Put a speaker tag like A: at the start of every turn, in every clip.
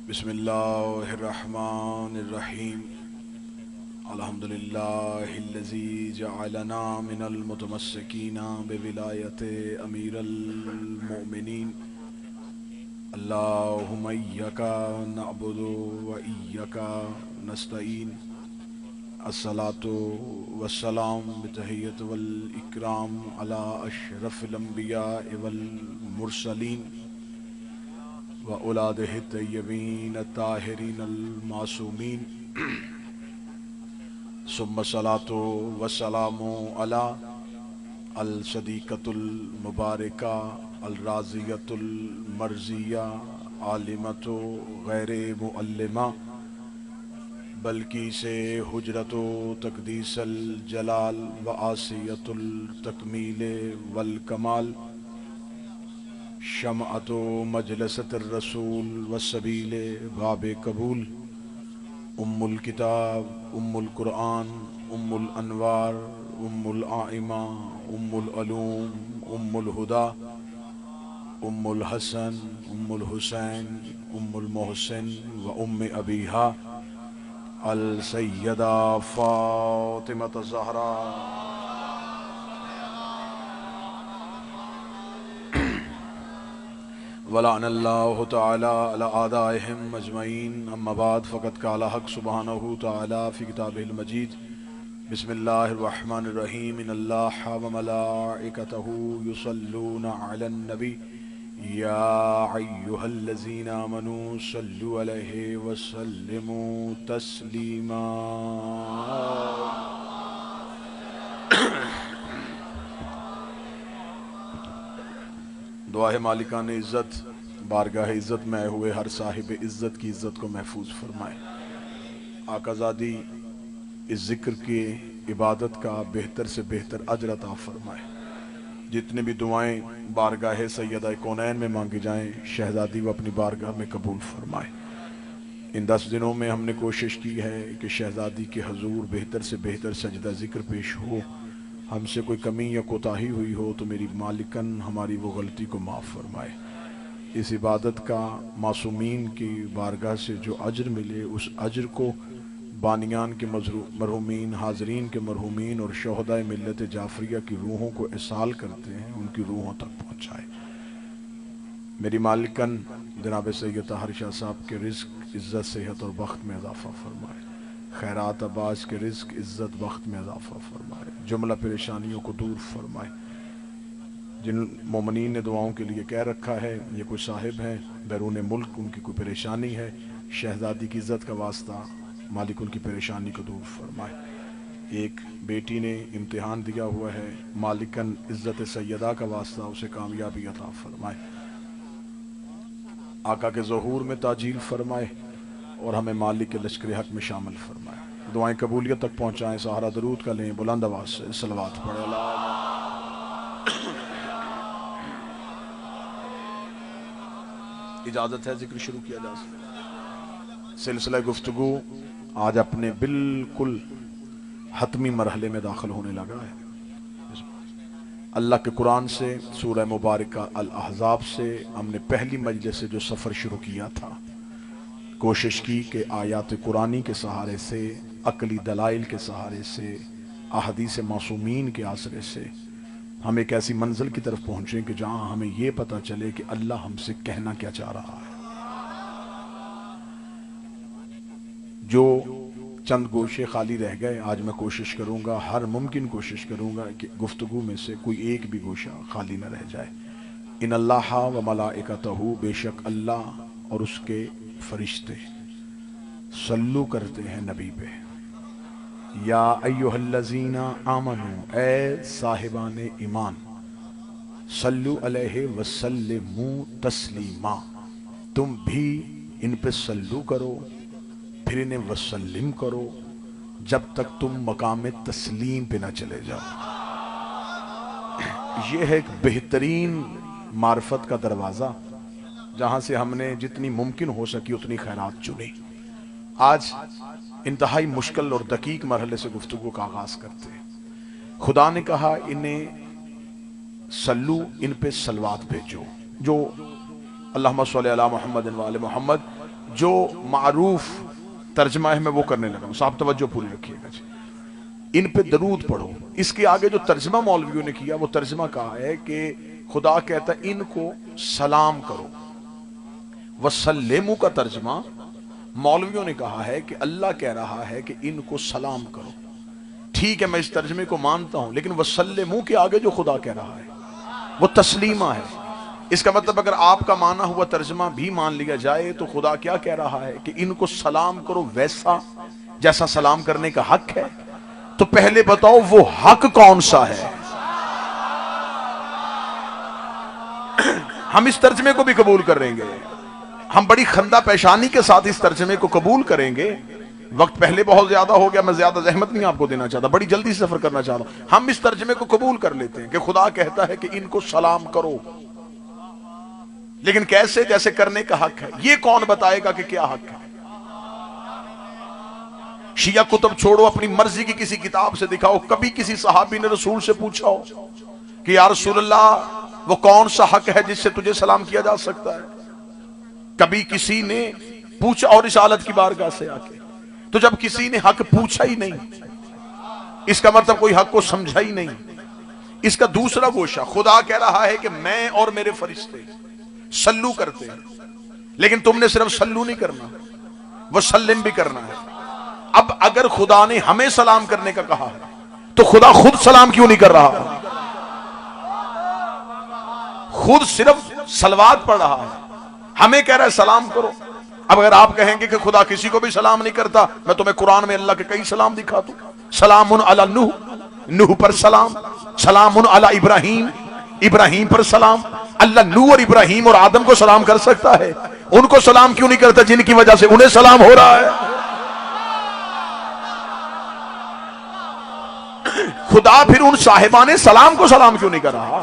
A: बिस्मिल्लाहिर्रहमानिर्रहीम। अल्हम्दुलिल्लाहिल्लज़ी जअलना मिनल मुतमस्सिकीना बिविलायति अमीरल मोमिनीन। अल्लाहुम्मा इय्याका नअबुदु व इय्याका नस्तईन। अस्सलातु वस्सलाम बितहिय्यत वल इकराम अला अशरफिल अंबिया वल मुरसलीन व औलादिहि तय्यबीन ताहिरीन अल मासूमीन। सुम्मा सलातो वसलामो अला अल सदीक़तुल मुबारका अल राज़ियतुल मर्ज़िया आलिमतो गैर मुअल्लिमा बल्कि से हुजरतो तक़दीसल जलाल व आसियतुल तकमील वल कमाल शमअतो मजलसतिर रसूल व सबील बाब कबूल उम्मुल किताब उम्मुल कुरान उम्मुल अनवार उम्मुल आइमा उम्मुल अलूम उम्मुल हुदा उम्मुल हसन उम्मुल हुसैन उम्मुल मोहसिन व उम्मे अबीहा अल सय्यदा फातिमा ज़हरा वलअनल्लाहु तआला अला आदाइहिम अजमईन। अम्मा बाद फ़क़द क़ाला हक़ सुब्हानहु तआला फ़ी किताबिहिल मजीद। बिस्मिल्लाहिर रहमानिर रहीम। इन्नल्लाहा व मलाइकतहु युसल्लूना अलन नबी या अय्युहल्लज़ीना आमनू सल्लु अलैहि व सल्लिमू तस्लीमा। दुआ है मालिकान इज़्ज़त बारगाह इज़्ज़त में आए हुए हर साहिब इज़्ज़त की इज़्ज़त को महफूज फरमाए। आकाज़ादी इस ज़िक्र की इबादत का बेहतर से बेहतर अजर अता फरमाए। जितनी भी दुआएं बारगाह सैयदा कौनैन में मांगी जाएं, शहज़ादी वो अपनी बारगाह में कबूल फरमाए। इन 10 दिनों में हमने कोशिश की है कि शहज़ादी के हजूर बेहतर से बेहतर सजदा ज़िक्र पेश हो। हमसे कोई कमी या कोताही हुई हो तो मेरी मालिकन हमारी वो गलती को माफ़ फरमाए। इस इबादत का मासूमीन की बारगाह से जो अजर मिले, उस अजर को बानियान के मरहूमीन, हाजरीन के मरहूमीन और शोहदाए मिल्लत जाफरिया की रूहों को इसाल करते हैं, उनकी रूहों तक पहुँचाए। मेरी मालिकन जनाब सैयद ताहिर शाह साहब के रिज़्क़, इज़्ज़त, सेहत और बख्त में इजाफ़ा फरमाए। खैरात अब्बास के रिज़्क़, इज़्ज़त, बख्त में इजाफ़ा फरमाए। जुमला परेशानियों को दूर फरमाए। जिन मोमिनीन ने दुआओं के लिए कह रखा है, ये कोई साहिब हैं बैरून मुल्क, उनकी कोई परेशानी है, शहज़ादी की इज़्ज़त का वास्ता मालिक उनकी परेशानी को दूर फरमाए। एक बेटी ने इम्तिहान दिया हुआ है, मालिकन इज़्ज़त सैयदा का वास्ता उसे कामयाबी अता फरमाए। आका के ज़हूर में ताजील फरमाए और हमें मालिक के लश्कर हक में शामिल फरमाए। दुआएं कबूलियत तक पहुँचाएँ। सहारा दरूद का लें, बुलंद आवाज़ से सलवात पढ़े। इजाज़त है जिक्र शुरू किया जा सकता। सिलसिला गुफ्तगू आज अपने बिल्कुल हतमी मरहले में दाखिल होने लगा है। अल्लाह के कुरान से सूरह मुबारका अल अहज़ाब से हमने पहली मजलिस से जो सफ़र शुरू किया था, कोशिश की कि आयात कुरानी के सहारे से, अकली दलाइल के सहारे से, अहदीस मासूमीन के आसरे से हम एक ऐसी मंजिल की तरफ पहुँचें कि जहाँ हमें ये पता चले कि अल्लाह हमसे कहना क्या चाह रहा है। जो चंद गोशे खाली रह गए, आज मैं कोशिश करूँगा, हर मुमकिन कोशिश करूँगा कि गुफ्तगू में से कोई एक भी गोशा खाली न रह जाए। इन अल्लाह व मलाइकतहु, बेशक अल्लाह और उसके फरिश्ते सल्लू करते हैं नबी पे। या अय्युहल्लज़ीना आमनू, ए साहिबान ईमान, सल्लु अलैहि वसल्लिमू तस्लीमा, तुम भी इन पे सल्लू करो, फिर इन्हें वसल्लिम करो, जब तक तुम मकाम तस्लीम पे ना चले जाओ। यह है एक बेहतरीन मार्फत का दरवाज़ा, जहाँ से हमने जितनी मुमकिन हो सकी उतनी खैरात चुनी। आज इंतहाई मुश्किल और दकीक मरहले से गुफ्तगू का आगाज करते हैं। खुदा ने कहा इन्हें सल्लू, इन पे सलवात भेजो, जो अल्लाहुम्मा सल्ली अला मुहम्मद व आले मुहम्मद, जो मारूफ तर्जमा है मैं वो करने लगा हूं, साहब तवज्जो पूरी रखिएगा जी। इन पे दरूद पढ़ो। इसके आगे जो तर्जमा मौलवियों ने किया वो तर्जमा कहा है कि खुदा कहता है इनको सलाम करो। वसल्लेमू का तर्जमा मौलवियों ने कहा है कि अल्लाह कह रहा है कि इनको सलाम करो। ठीक है, मैं इस तर्जमे को मानता हूं, लेकिन वसल्लेमू के आगे जो खुदा कह रहा है वो तस्लीमा है। इसका मतलब अगर आपका माना हुआ तर्जमा भी मान लिया जाए तो खुदा क्या कह रहा है कि इनको सलाम करो वैसा जैसा सलाम करने का हक है। तो पहले बताओ वो हक कौन सा है? हम इस तर्जमे को भी कबूल करेंगे, हम बड़ी खंदा पेशानी के साथ इस तर्जमे को कबूल करेंगे। वक्त पहले बहुत ज्यादा हो गया, मैं ज्यादा जहमत नहीं आपको देना चाहता, बड़ी जल्दी से सफर करना चाहता हूं। हम इस तर्जमे को कबूल कर लेते हैं कि खुदा कहता है कि इनको सलाम करो, लेकिन कैसे? जैसे करने का हक है। ये कौन बताएगा कि क्या हक है? शिया कुतुब छोड़ो, अपनी मर्जी की किसी किताब से दिखाओ, कभी किसी सहाबी ने रसूल से पूछा हो कि या रसूलल्लाह वो कौन सा हक है जिससे तुझे सलाम किया जा सकता है? कभी किसी ने पूछा? और रिसालत की बारगाह से आके तो जब किसी ने हक पूछा ही नहीं, इसका मतलब कोई हक को समझा ही नहीं। इसका दूसरा गोशा, खुदा कह रहा है कि मैं और मेरे फरिश्ते सल्लू करते हैं, लेकिन तुमने सिर्फ सल्लू नहीं करना, वो सल्लिम भी करना है। अब अगर खुदा ने हमें सलाम करने का कहा है तो खुदा खुद सलाम क्यों नहीं कर रहा? खुद सिर्फ सलवात पढ़ रहा है, हमें कह रहा है सलाम करो। अब अगर आप कहेंगे कि खुदा किसी को भी सलाम नहीं करता, मैं तुम्हें कुरान में अल्लाह के कई सलाम दिखा दूं। सलामुन अला नूह, नूह पर सलाम। सलामुन अला इब्राहीम, इब्राहीम पर सलाम। अल्लाह नूह और इब्राहीम और आदम को सलाम कर सकता है, उनको सलाम क्यों नहीं करता जिनकी वजह से उन्हें सलाम हो रहा है? खुदा फिर उन साहिबाने सलाम को सलाम क्यों नहीं कर रहा?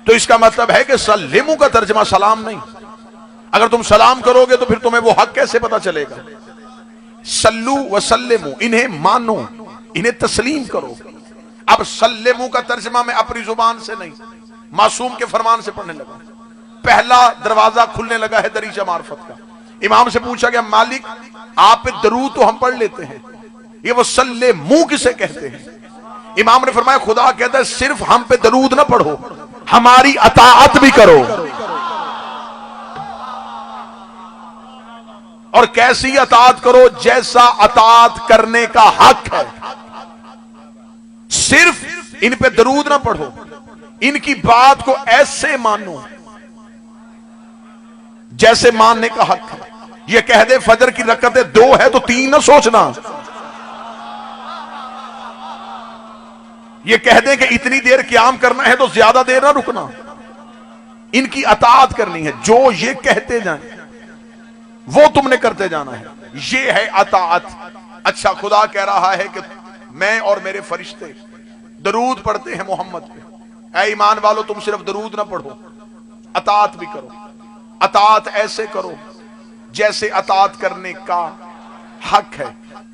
A: तो इसका मतलब है कि सल्लिमू का तर्जमा सलाम नहीं। अगर तुम सलाम करोगे तो फिर तुम्हें वो हक कैसे पता चलेगा? सल्लू व सल्लिमू, इन्हें मानो, इन्हें तस्लीम करो। अब सल्लिमू का तर्जमा मैं अपनी जुबान से नहीं, मासूम के फरमान से पढ़ने लगा। पहला दरवाजा खुलने लगा है दरीचा मार्फत का। इमाम से पूछा गया, मालिक आप पे दरूद तो हम पढ़ लेते हैं, ये वो सल्लिमू किसे कहते हैं? इमाम ने फरमाया, खुदा कहता है सिर्फ हम पे दरूद ना पढ़ो, हमारी अताअत भी करो। और कैसी अताअत करो? जैसा अताअत करने का हक है। सिर्फ इन पे दरूद ना पढ़ो, इनकी बात को ऐसे मानो जैसे मानने का हक है। ये कह दे फजर की रकअतें 2 है तो 3 ना सोचना। ये कह दे कि इतनी देर क़याम करना है तो ज्यादा देर ना रुकना। इनकी अताअत करनी है, जो ये कहते जाएं वो तुमने करते जाना है, ये है अताअत। अच्छा, खुदा कह रहा है कि मैं और मेरे फरिश्ते दरूद पढ़ते हैं मोहम्मद पे। ऐ ईमान वालों, तुम सिर्फ दरूद ना पढ़ो, अताअत भी करो। अताअत ऐसे करो जैसे अताअत करने का हक है।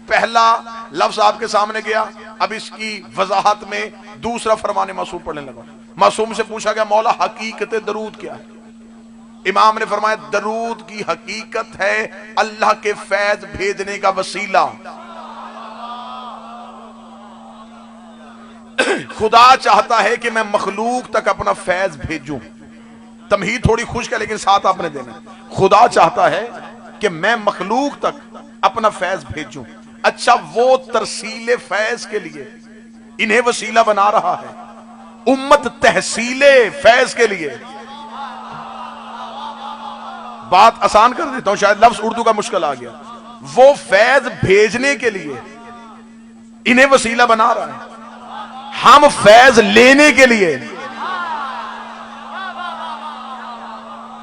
A: पहला लफ्ज आपके सामने गया, अब इसकी वजाहत में दूसरा फरमाने मासूम पढ़ने लगा। मासूम से पूछा गया, मौला हकीकत दरूद क्या है? इमाम ने फरमाया, दरूद की हकीकत है अल्लाह के फैज भेजने का वसीला। खुदा चाहता है कि मैं मखलूक तक अपना फैज भेजूं। तमहीद थोड़ी खुश्क है लेकिन साथ आपने देना। खुदा चाहता है कि मैं मखलूक तक अपना फैज भेजूं। अच्छा, वो तरसीले फैज के लिए इन्हें वसीला बना रहा है, उम्मत तहसीले फैज के लिए। बात आसान कर देता हूं, शायद लफ्ज उर्दू का मुश्किल आ गया। वो फैज भेजने के लिए इन्हें वसीला बना रहा है, हम फैज लेने के लिए।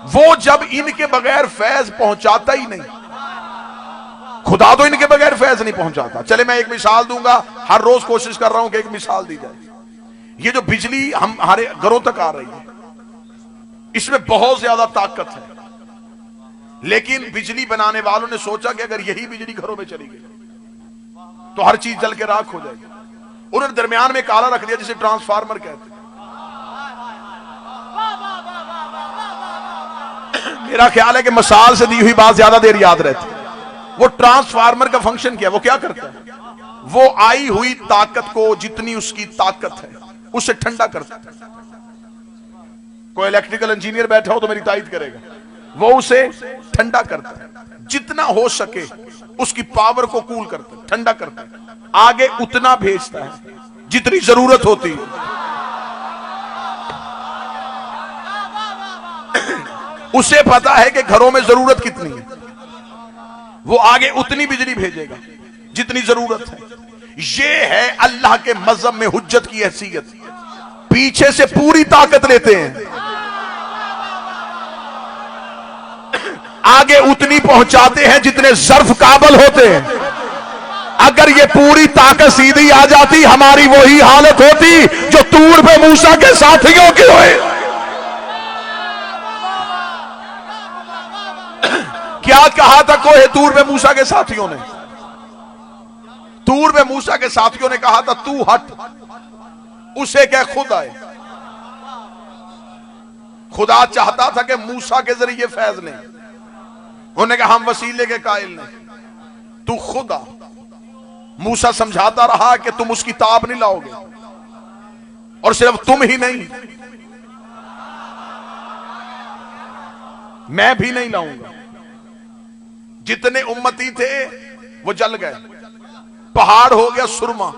A: वो जब इनके बगैर फैज पहुंचाता ही नहीं, खुदा तो इनके बगैर फैज नहीं पहुंचाता। चले मैं एक मिसाल दूंगा, हर रोज कोशिश कर रहा हूं कि एक मिसाल दी जाए। ये जो बिजली हमारे घरों तक आ रही है, इसमें बहुत ज्यादा ताकत है, लेकिन बिजली बनाने वालों ने सोचा कि अगर यही बिजली घरों में चली गई तो हर चीज जल के राख हो जाएगी। उन्होंने दरमियान में काला रख दिया जिसे ट्रांसफार्मर कहते हैं। मेरा ख्याल है कि मिसाल से दी हुई बात ज्यादा देर याद रहती है। वो ट्रांसफार्मर का फंक्शन क्या, वो क्या करता है? वो आई हुई ताकत को, जितनी उसकी ताकत है, उसे ठंडा करता है। कोई इलेक्ट्रिकल इंजीनियर बैठा हो तो मेरी तायद करेगा, वो उसे ठंडा करता है, जितना हो सके उसकी पावर को कूल करता है, ठंडा करता है, आगे उतना भेजता है जितनी जरूरत होती है। उसे पता है कि घरों में जरूरत कितनी है, वो आगे उतनी बिजली भेजेगा जितनी जरूरत है। ये है अल्लाह के मज़हब में हुज्जत की हैसियत। पीछे से पूरी ताकत लेते हैं, आगे उतनी पहुंचाते हैं जितने ज़र्फ काबल होते हैं। अगर ये पूरी ताकत सीधी आ जाती, हमारी वही हालत होती जो तूर पे मूसा के साथियों की हुई। क्या कहा था कोहे तूर में मूसा के साथियों ने? तूर में मूसा के साथियों ने कहा था तू हट, उसे क्या खुद आए। खुदा चाहता था कि मूसा के जरिए फैज लें। उन्होंने कहा हम वसीले के कायल नहीं, तू खुद आ। मूसा समझाता रहा कि तुम उसकी ताब नहीं लाओगे, और सिर्फ तुम ही नहीं, मैं भी नहीं लाऊंगा। जितने उम्मती थे वो जल गए, पहाड़ हो गया सुरमा,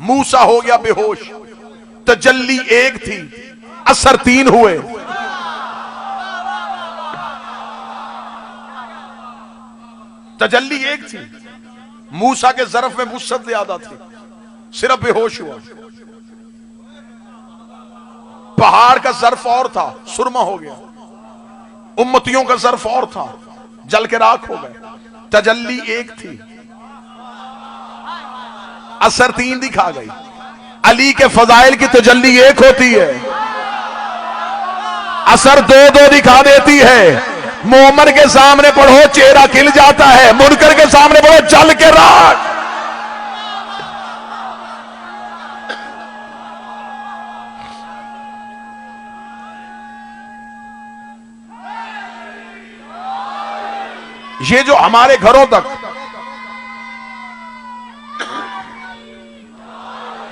A: मूसा हो गया बेहोश। तजल्ली एक थी, असर तीन हुए। तजल्ली एक थी, मूसा के ज़र्फ में वुसअत ज्यादा थी, सिर्फ बेहोश हुआ। पहाड़ का ज़र्फ और था, सुरमा हो गया। उम्मतियों का ज़र्फ और था, जल के राख हो गए। तजल्ली एक थी, असर तीन दिखा गई। अली के फजाइल की तजल्ली एक होती है, असर दो दो दिखा देती है। मोमन के सामने पढ़ो चेहरा खिल जाता है, मुनकर के सामने पढ़ो जल के राख। ये जो हमारे घरों तक,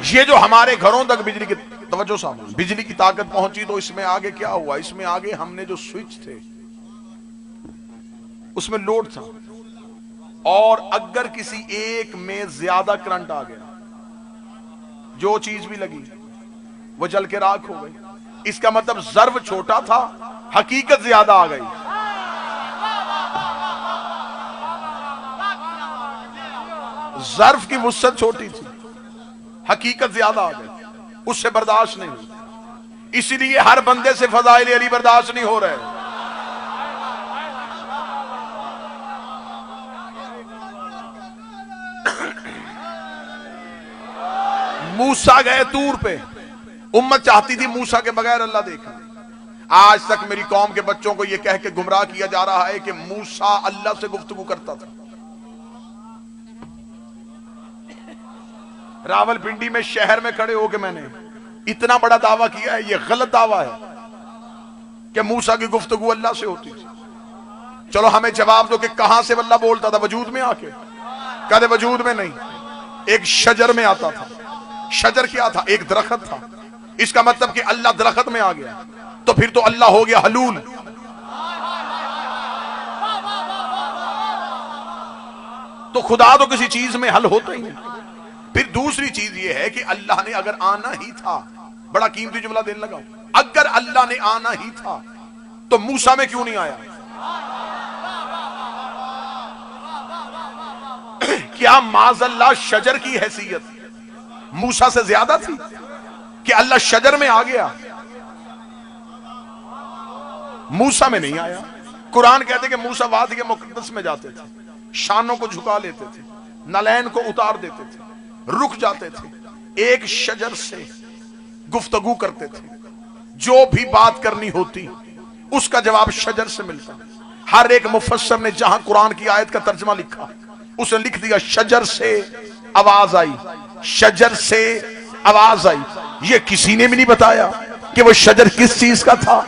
A: ये जो हमारे घरों तक बिजली की तवज्जो सामने बिजली की ताकत पहुंची, तो इसमें आगे क्या हुआ? इसमें आगे हमने जो स्विच थे उसमें लोड था, और अगर किसी एक में ज्यादा करंट आ गया, जो चीज भी लगी वो जल के राख हो गई। इसका मतलब ज़र्फ छोटा था, हकीकत ज्यादा आ गई। ज़र्फ की वुसअत छोटी थी, हकीकत ज्यादा आ गई, उससे बर्दाश्त नहीं हुई। इसीलिए हर बंदे से फज़ाइल अली बर्दाश्त नहीं हो रहे। मूसा गए तूर पे, उम्मत चाहती थी मूसा के बगैर अल्लाह देखा। आज तक मेरी कौम के बच्चों को यह कह के गुमराह किया जा रहा है कि मूसा अल्लाह से गुफ्तगू करता था। रावलपिंडी में शहर में खड़े होकर मैंने इतना बड़ा दावा किया है, यह गलत दावा है कि मूसा की गुफ्तगू अल्लाह से होती थी। चलो हमें जवाब दो कि कहां से अल्लाह बोलता था? वजूद में आके? कहते वजूद में नहीं, एक शजर में आता था। शजर क्या था? एक दरख्त था। इसका मतलब कि अल्लाह दरख्त में आ गया, तो फिर तो अल्लाह हो गया हलूल। तो खुदा तो किसी चीज में हल होता ही नहीं। फिर दूसरी चीज यह है कि अल्लाह ने अगर आना ही था, बड़ा कीमती जुमला देने लगा, अगर अल्लाह ने आना ही था तो मूसा में क्यों नहीं आया? क्या माज़अल्लाह शजर की हैसियत मूसा से ज्यादा थी कि अल्लाह शजर में आ गया, मूसा में नहीं आया? कुरान कहते कि मूसा वादी के मुकद्दस में जाते थे, शानों को झुका लेते थे, नलैन को उतार देते थे, रुक जाते थे, एक शजर से गुफ्तगू करते थे। जो भी बात करनी होती उसका जवाब शजर से मिलता। हर एक मुफस्सर ने जहां कुरान की आयत का तर्जमा लिखा, उसने लिख दिया शजर से आवाज आई, शजर से आवाज आई। ये किसी ने भी नहीं बताया कि वो शजर किस चीज का था,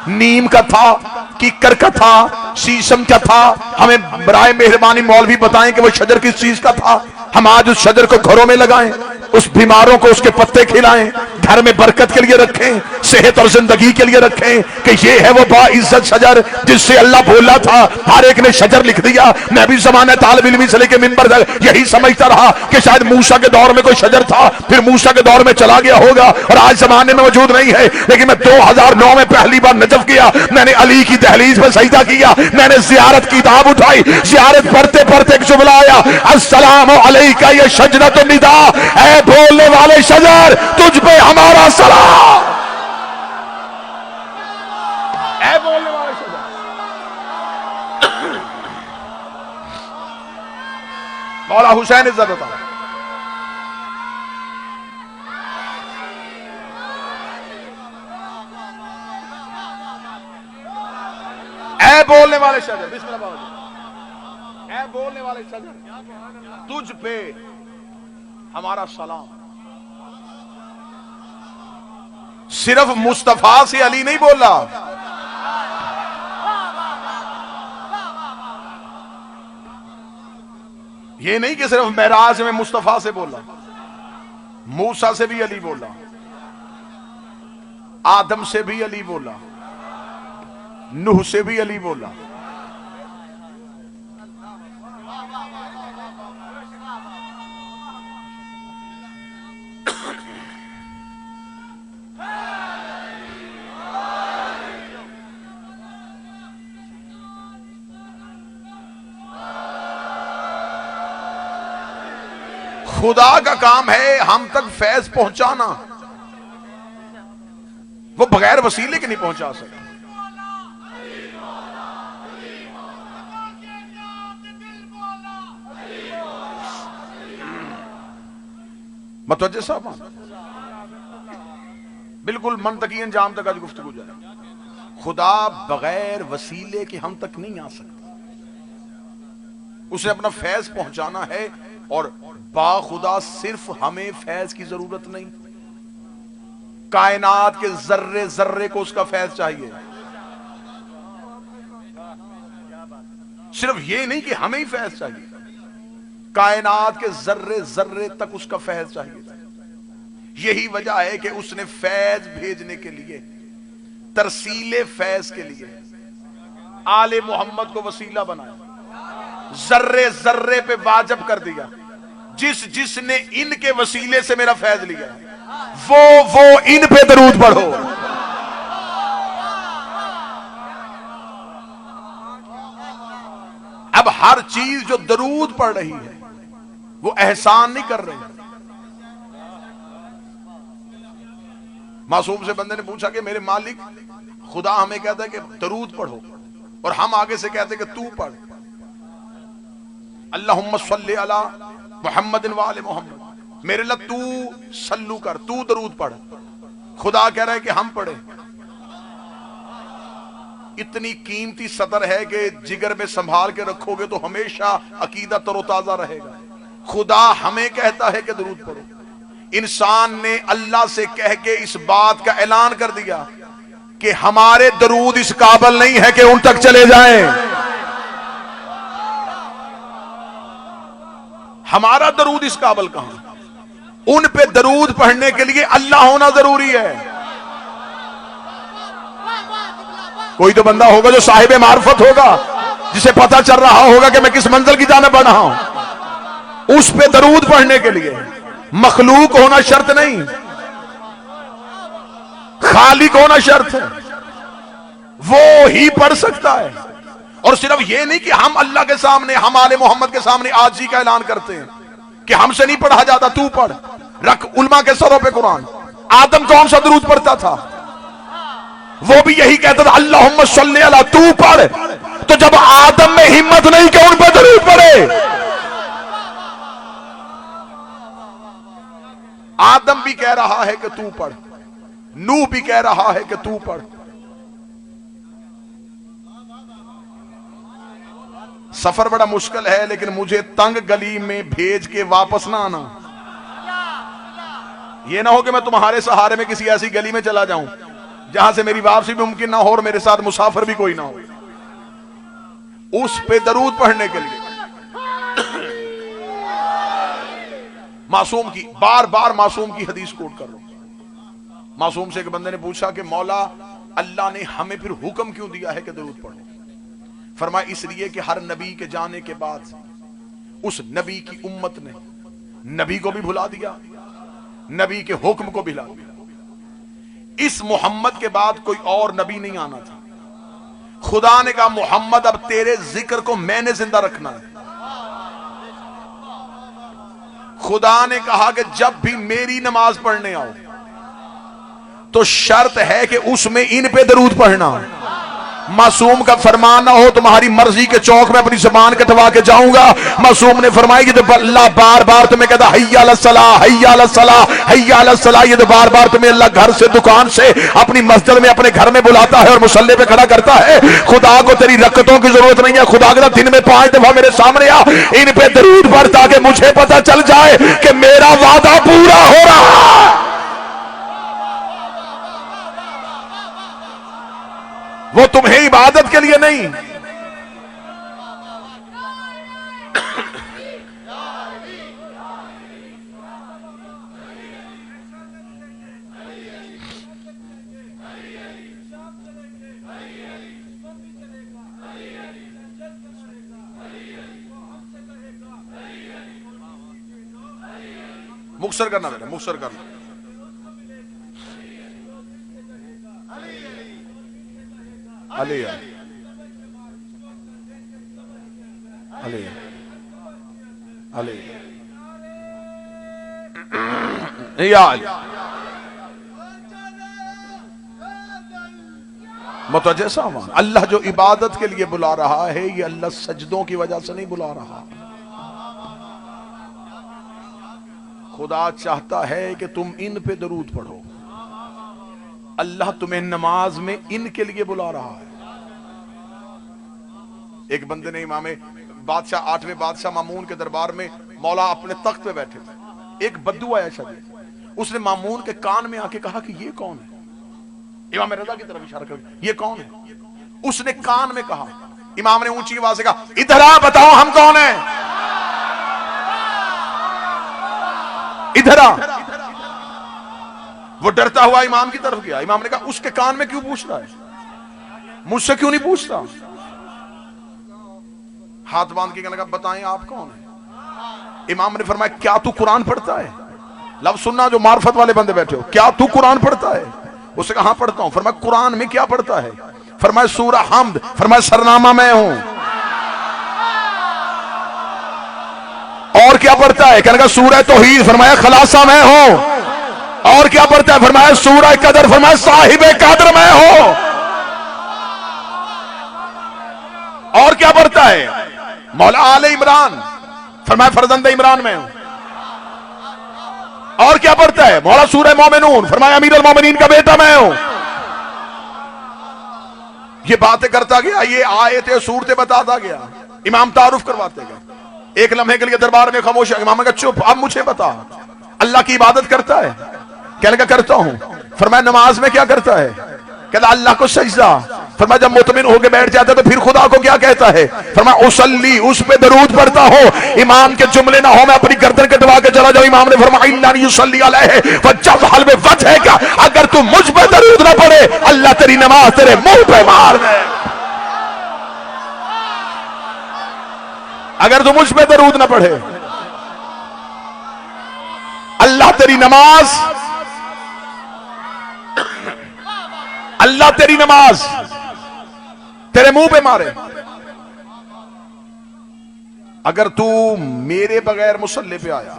A: नीम का था, कीकर का था, शीशम का था। हमें बराए मेहरबानी मौलवी बताएं कि वो शजर किस चीज का था। हम आज उस शजर को घरों में लगाएं, उस बीमारों को उसके पत्ते खिलाएं, घर में बरकत के लिए रखें, सेहत और जिंदगी के लिए रखें कि ये है वो बाइज्जत शजर जिससे अल्लाह बोला था। हर एक ने शजर लिख दिया। मैं भी ज़माने तालिब इल्मी से लेके मिंबर तक यही समझता रहा कि शायद मूसा के दौर में कोई शजर था, फिर मूसा के दौर में चला गया होगा और आज जमाने में मौजूद नहीं है। लेकिन मैं 2009 में पहली बार नजफ किया, मैंने अली की दहलीज में सजदा किया, मैंने जियारत की किताब उठाई, जियारत पढ़ते पढ़ते एक जुमला आया, अस्सलाम अलैका या शजरत निदा, ऐ बोलने वाले शजर तुझ पे हमारा सलाम। ऐ बोलने वाले शजर, मौला हुसैन इज्जत होता। ऐ बोलने वाले शजर, बिस्मिल्लाह बाबा जी, ऐ बोलने वाले शजर तुझ पे हमारा सलाम। सिर्फ मुस्तफा से अली नहीं बोला, ये नहीं कि सिर्फ मेराज में मुस्तफा से बोला, मूसा से भी अली बोला, आदम से भी अली बोला, नूह से भी अली बोला। खुदा का काम है हम तक फैज पहुंचाना, वो बगैर वसीले के नहीं पहुंचा सकता। मतवज्जे साहब, बिल्कुल मनतकी अंजाम तक आज गुफ्तगू जाए। खुदा बगैर वसीले के हम तक नहीं आ सकता, उसे अपना फैज पहुंचाना है। और बाखुदा सिर्फ हमें फैज की जरूरत नहीं, कायनात के जर्रे जर्रे को उसका फैज चाहिए। सिर्फ ये नहीं कि हमें ही फैज चाहिए, कायनात के जर्रे जर्रे तक उसका फैज चाहिए। यही वजह है कि उसने फैज भेजने के लिए, तरसीले फैज के लिए आले मोहम्मद को वसीला बनाया, जर्रे जर्रे पे वाजिब कर दिया। जिसने इनके वसीले से मेरा फैज लिया वो इन पे दरूद पढ़ो। अब हर चीज जो दरूद पढ़ रही है वो एहसान नहीं कर रही। मासूम से बंदे ने पूछा कि मेरे मालिक, खुदा हमें कहता है कि दरूद पढ़ो और हम आगे से कहते हैं कि तू पढ़, अल्लाहुम्मा सल्ली अला मुहम्मदिन व आले मोहम्मद, मेरे लिए तू सल्लू कर, तू दरूद पढ़। खुदा कह रहा है कि हम पढ़े। इतनी कीमती सतर है कि जिगर में संभाल के रखोगे तो हमेशा अकीदा तरोताजा रहेगा। खुदा हमें कहता है कि दरूद पढ़ो। इंसान ने अल्लाह से कह के इस बात का ऐलान कर दिया कि हमारे दरूद इस काबिल नहीं है कि उन तक चले जाएं। हमारा दरूद इस काबिल कहां, उन पे दरूद पढ़ने के लिए अल्लाह होना जरूरी है। कोई तो बंदा होगा जो साहिब मार्फत होगा, जिसे पता चल रहा होगा कि मैं किस मंजिल की जाने बढ़ रहा हूं। उस पे दरूद पढ़ने के लिए मखलूक होना शर्त नहीं, खालिक होना शर्त है, वो ही पढ़ सकता है। और सिर्फ ये नहीं कि हम अल्लाह के सामने, हम आले मोहम्मद के सामने आजी का ऐलान करते हैं कि हमसे नहीं पढ़ा जाता, तू पढ़। रख उलमा के सरों पे कुरान। आदम कौन सा दरूद पढ़ता था? वो भी यही कहता था अल्लाहुम्मा सल्ली अला, तू पढ़। तो जब आदम में हिम्मत नहीं कि उन पर दरूद पढ़े, आदम भी कह रहा है कि तू पढ़, नूह भी कह रहा है कि तू पढ़। सफर बड़ा मुश्किल है, लेकिन मुझे तंग गली में भेज के वापस ना आना। ये ना हो कि मैं तुम्हारे सहारे में किसी ऐसी गली में चला जाऊं जहां से मेरी वापसी भी मुमकिन ना हो और मेरे साथ मुसाफिर भी कोई ना हो, उस पे दरूद पढ़ने के लिए मासूम की बार बार मासूम की हदीस कोट कर रहा हूं। मासूम से एक बंदे ने पूछा कि मौला अल्लाह ने हमें फिर हुक्म क्यों दिया है कि दरूद पढ़ो? फरमाया इसलिए कि हर नबी के जाने के बाद उस नबी की उम्मत ने नबी को भी भुला दिया, नबी के हुक्म को भी भुला दिया। इस मोहम्मद के बाद कोई और नबी नहीं आना था। खुदा ने कहा मोहम्मद अब तेरे जिक्र को मैंने जिंदा रखना है। खुदा ने कहा कि जब भी मेरी नमाज पढ़ने आओ तो शर्त है कि उसमें इन पे दरूद पढ़ना। मासूम का फरमान ना हो तुम्हारी मर्जी के चौक में अपनी जुबान कटवा के जाऊंगा। मासूम ने फरमाया कि जब अल्लाह बार बार तुम्हें कहता हैया अला सलाह, हैया अला सलाह, हैया अला सलाह, ये तो बार बार तुम्हें अल्लाह घर से, दुकान से, अपनी मस्जिद में, अपने घर में बुलाता है और मुसल्ले पे खड़ा करता है। खुदा को तेरी रकतों की जरूरत नहीं है। खुदा के दिन में 5 दफा मेरे सामने आ, इन पे दरूद पढ़ ताकि मुझे पता चल जाए कि मेरा वादा पूरा हो रहा है। वो तुम्हें इबादत के लिए नहीं, मुक्सर करना बेटा, मुक्सर करना। अली अली अली मुतवज्जह सामान। अल्लाह जो इबादत के लिए बुला रहा है, ये अल्लाह सजदों की वजह से नहीं बुला रहा। खुदा चाहता है कि तुम इन पे दरूद पढ़ो। अल्लाह तुम्हें नमाज में इनके लिए बुला रहा है। एक बंदे ने इमाम बादशाह 8वें बादशाह मामून के दरबार में मौला अपने तख्त पे बैठे थे। एक बद्दू आया शरीफ, उसने मामून के कान में आके कहा कि ये कौन है? इमाम रजा की तरफ इशारा कर, ये कौन है? उसने कान में कहा। इमाम ने ऊंची आवाज से कहा इधर आ, बताओ हम कौन है, इधर आ। वो डरता हुआ इमाम की तरफ गया। इमाम ने कहा उसके कान में क्यों पूछ रहा है, मुझसे क्यों नहीं पूछता? हाथ बांध के कहने लगा बताएं आप कौन है? इमाम ने फरमाया क्या तू कुरान पढ़ता है? लफ्ज सुनना जो मार्फत वाले बंदे बैठे हो, क्या तू कुरान पढ़ता है? उसने कहा हाँ पढ़ता हूं। फरमाया कुरान में क्या पढ़ता है? फरमाया सूरा हमद। फरमाया सरनामा मैं हूं। और क्या पढ़ता है? कहने लगा सूरह तौहीद। फरमाया खलासा मैं हूं। और क्या पढ़ता है? फरमाया सूरह कदर। फरमाया साहिबे कदर मैं हूं। और क्या पढ़ता है? मौला आले इमरान। फरमाया फरजंद इमरान में हूं। और क्या पढ़ता है? मौला सूरह मोमिनून। फरमाया अमीर अल मोमिनीन का बेटा मैं हूं। ये बातें करता गया, ये आयतें सूरतें बताता गया, इमाम तारुफ करवाते गए। एक लम्हे के लिए दरबार में खामोश। इमाम का चुप, अब मुझे बता अल्लाह की इबादत करता है? कहने का करता हूं। फरमाया नमाज में क्या करता है? कहता अल्लाह को सजदा। फरमाया जब मुतमिन होकर बैठ जाता तो फिर खुदा को क्या कहता है? फरमाया उसल्ली, उस पे दरूद पढ़ता हो। इमाम के जुमले ना हो मैं अपनी गर्दन कटवा के चला जाऊं। इमाम ने फरमाया इन्ना युसल्ली अलैहि फजअल में वजह है क्या? अगर तू मुझ पे दरूद ना पढ़े अल्लाह तेरी नमाज तेरे मुंह पे मार दे। अगर तू मुझ पे दरूद ना पढ़े अल्लाह तेरी नमाज, अल्लाह तेरी नमाज तेरे मुंह पे मारे। अगर तू मेरे बगैर मुसल्ले पे आया,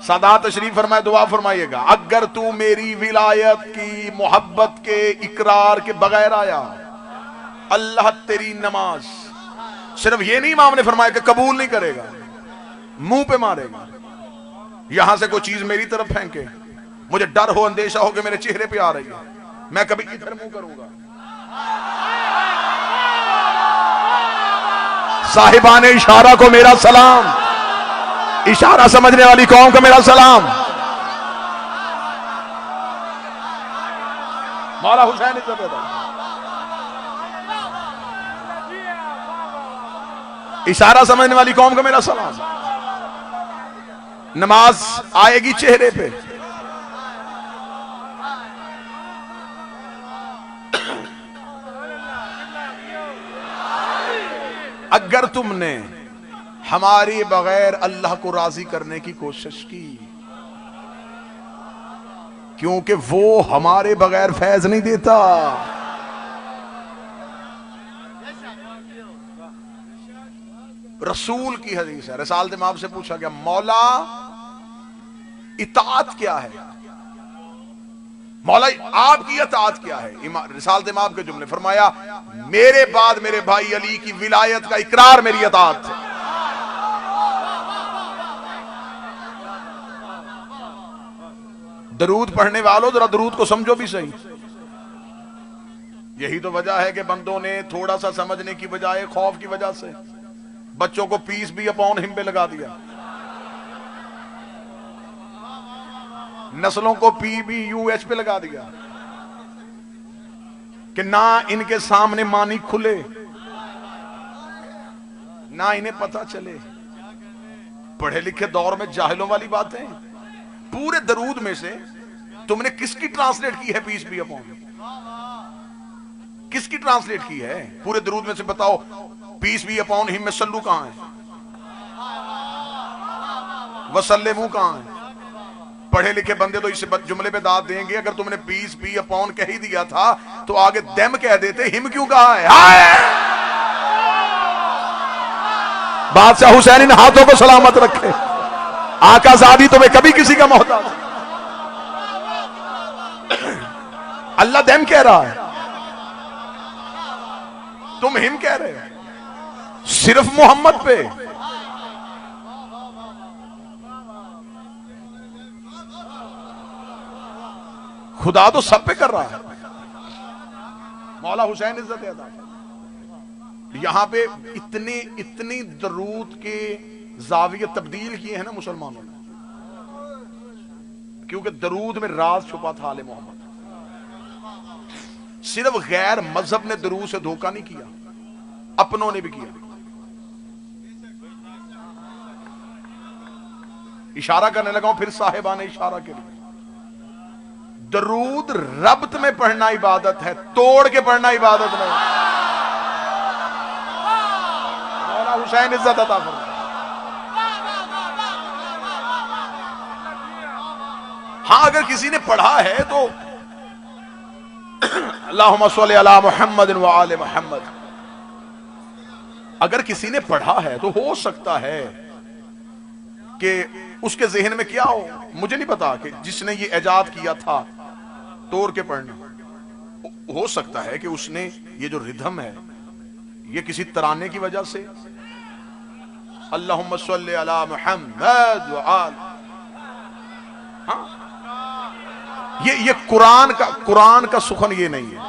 A: सदा तशरीफ फरमाए, दुआ फरमाइएगा, अगर तू मेरी विलायत की मोहब्बत के इकरार के बगैर आया अल्लाह तेरी नमाज, सिर्फ ये नहीं इमाम ने फरमाया कि कबूल नहीं करेगा, मुंह पे मारेगा। यहां से कोई चीज मेरी तरफ फेंके, मुझे डर हो, अंदेशा हो कि मेरे चेहरे पे आ रही है, मैं कभी इधर मुंह करूंगा। साहिबाने इशारा को मेरा सलाम, इशारा समझने वाली कौम को मेरा सलाम। मौला हुसैन इज्जत अदा। इशारा समझने वाली कौम को मेरा सलाम। नमाज आएगी चेहरे पे, अगर तुमने हमारी बगैर अल्लाह को राजी करने की कोशिश की, क्योंकि वो हमारे बगैर फैज नहीं देता। रसूल की हदीस है, रिसालत इमाम से पूछा गया मौला इताअत क्या है, मौला आपकी इताअत क्या है। रिसालत इमाम के जुमले, फरमाया मेरे बाद मेरे भाई अली की विलायत का इकरार मेरी इताअत है। दरूद पढ़ने वालों जरा दरूद को समझो भी सही। यही तो वजह है कि बंदों ने थोड़ा सा समझने की बजाय खौफ की वजह से बच्चों को पीस भी अपॉन हिम पे लगा दिया, नस्लों को PBUH पे लगा दिया कि ना इनके सामने मानी खुले, ना इन्हें पता चले। पढ़े लिखे दौर में जाहिलों वाली बातें। पूरे दरूद में से तुमने किसकी ट्रांसलेट की है पीस भी अपॉन, किसकी ट्रांसलेट की है पूरे दरूद में से बताओ। पीस भी अपॉन हिम में सल्लू कहां है, वसल्लमू कहां है। पढ़े लिखे बंदे तो इस जुमले पे दाद देंगे, अगर तुमने पीस भी अपॉन कह ही दिया था तो आगे दम कह देते, हिम क्यों कहा है। बादशाह हुसैन इन हाथों को सलामत रखे, आका ज़ादी तुम्हें कभी किसी का मोहताज। अल्लाह दम कह रहा है, तुम हिम कह रहे हो सिर्फ मोहम्मद पे। खुदा तो सब पे कर रहा है। मौला हुसैन इज्जत अदा। यहां पे इतनी दरूद के जाविये तब्दील किए हैं ना मुसलमानों ने, क्योंकि दरूद में राज छुपा था आले मोहम्मद। सिर्फ गैर मजहब ने दरूद से धोखा नहीं किया, अपनों ने भी किया। इशारा करने लगा हूं फिर साहिबाने इशारा के लिए। दरूद रब्त में पढ़ना इबादत है, तोड़ के पढ़ना इबादत नहीं। मौला हुसैन इज्जत अता फरमाए। हाँ, अगर किसी ने पढ़ा है तो अल्लाहुम्मा सल्ली अला मुहम्मद व आले मुहम्मद, अगर किसी ने पढ़ा है तो हो सकता है कि उसके जहन में क्या हो, मुझे नहीं पता कि जिसने ये इजाद किया था तोड़ के पढ़ना, हो सकता है कि उसने ये जो रिदम है ये किसी तराने की वजह से अल्लाहुम्मा सल्ली अला मुहम्मद व आल, हाँ, ये कुरान का सुखन ये नहीं है,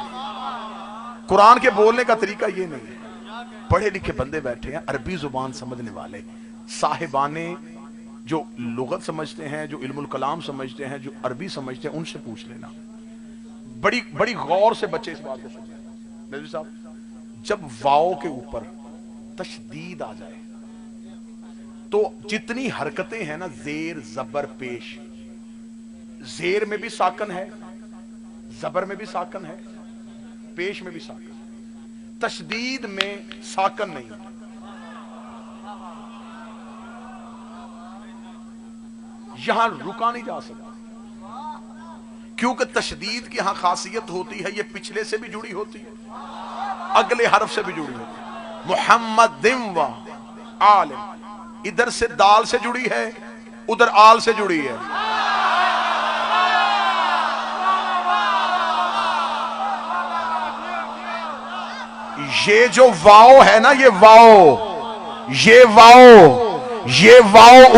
A: कुरान के बोलने का तरीका ये नहीं है। पढ़े लिखे बंदे बैठे हैं, अरबी जुबान समझने वाले साहिबाने जो लुगत समझते हैं, जो इल्मुल कलाम समझते हैं, जो अरबी समझते हैं, उनसे पूछ लेना। बड़ी गौर से बच्चे इस बात को सुनिए। नजर साहब, जब वाओ के ऊपर तशदीद आ जाए तो जितनी हरकतें हैं ना, जेर जबर पेश, जेर में भी साकन है, जबर में भी साकन है, पेश में भी साकन, तशदीद में साकन नहीं है। यहां रुका नहीं जा सकता, क्योंकि तशदीद की यहां खासियत होती है, ये पिछले से भी जुड़ी होती है, अगले हरफ से भी जुड़ी होती है। मुहम्मदिन व आल, इधर से दाल से जुड़ी है, उधर आल से जुड़ी है। ये जो वाओ है ना, ये वाओ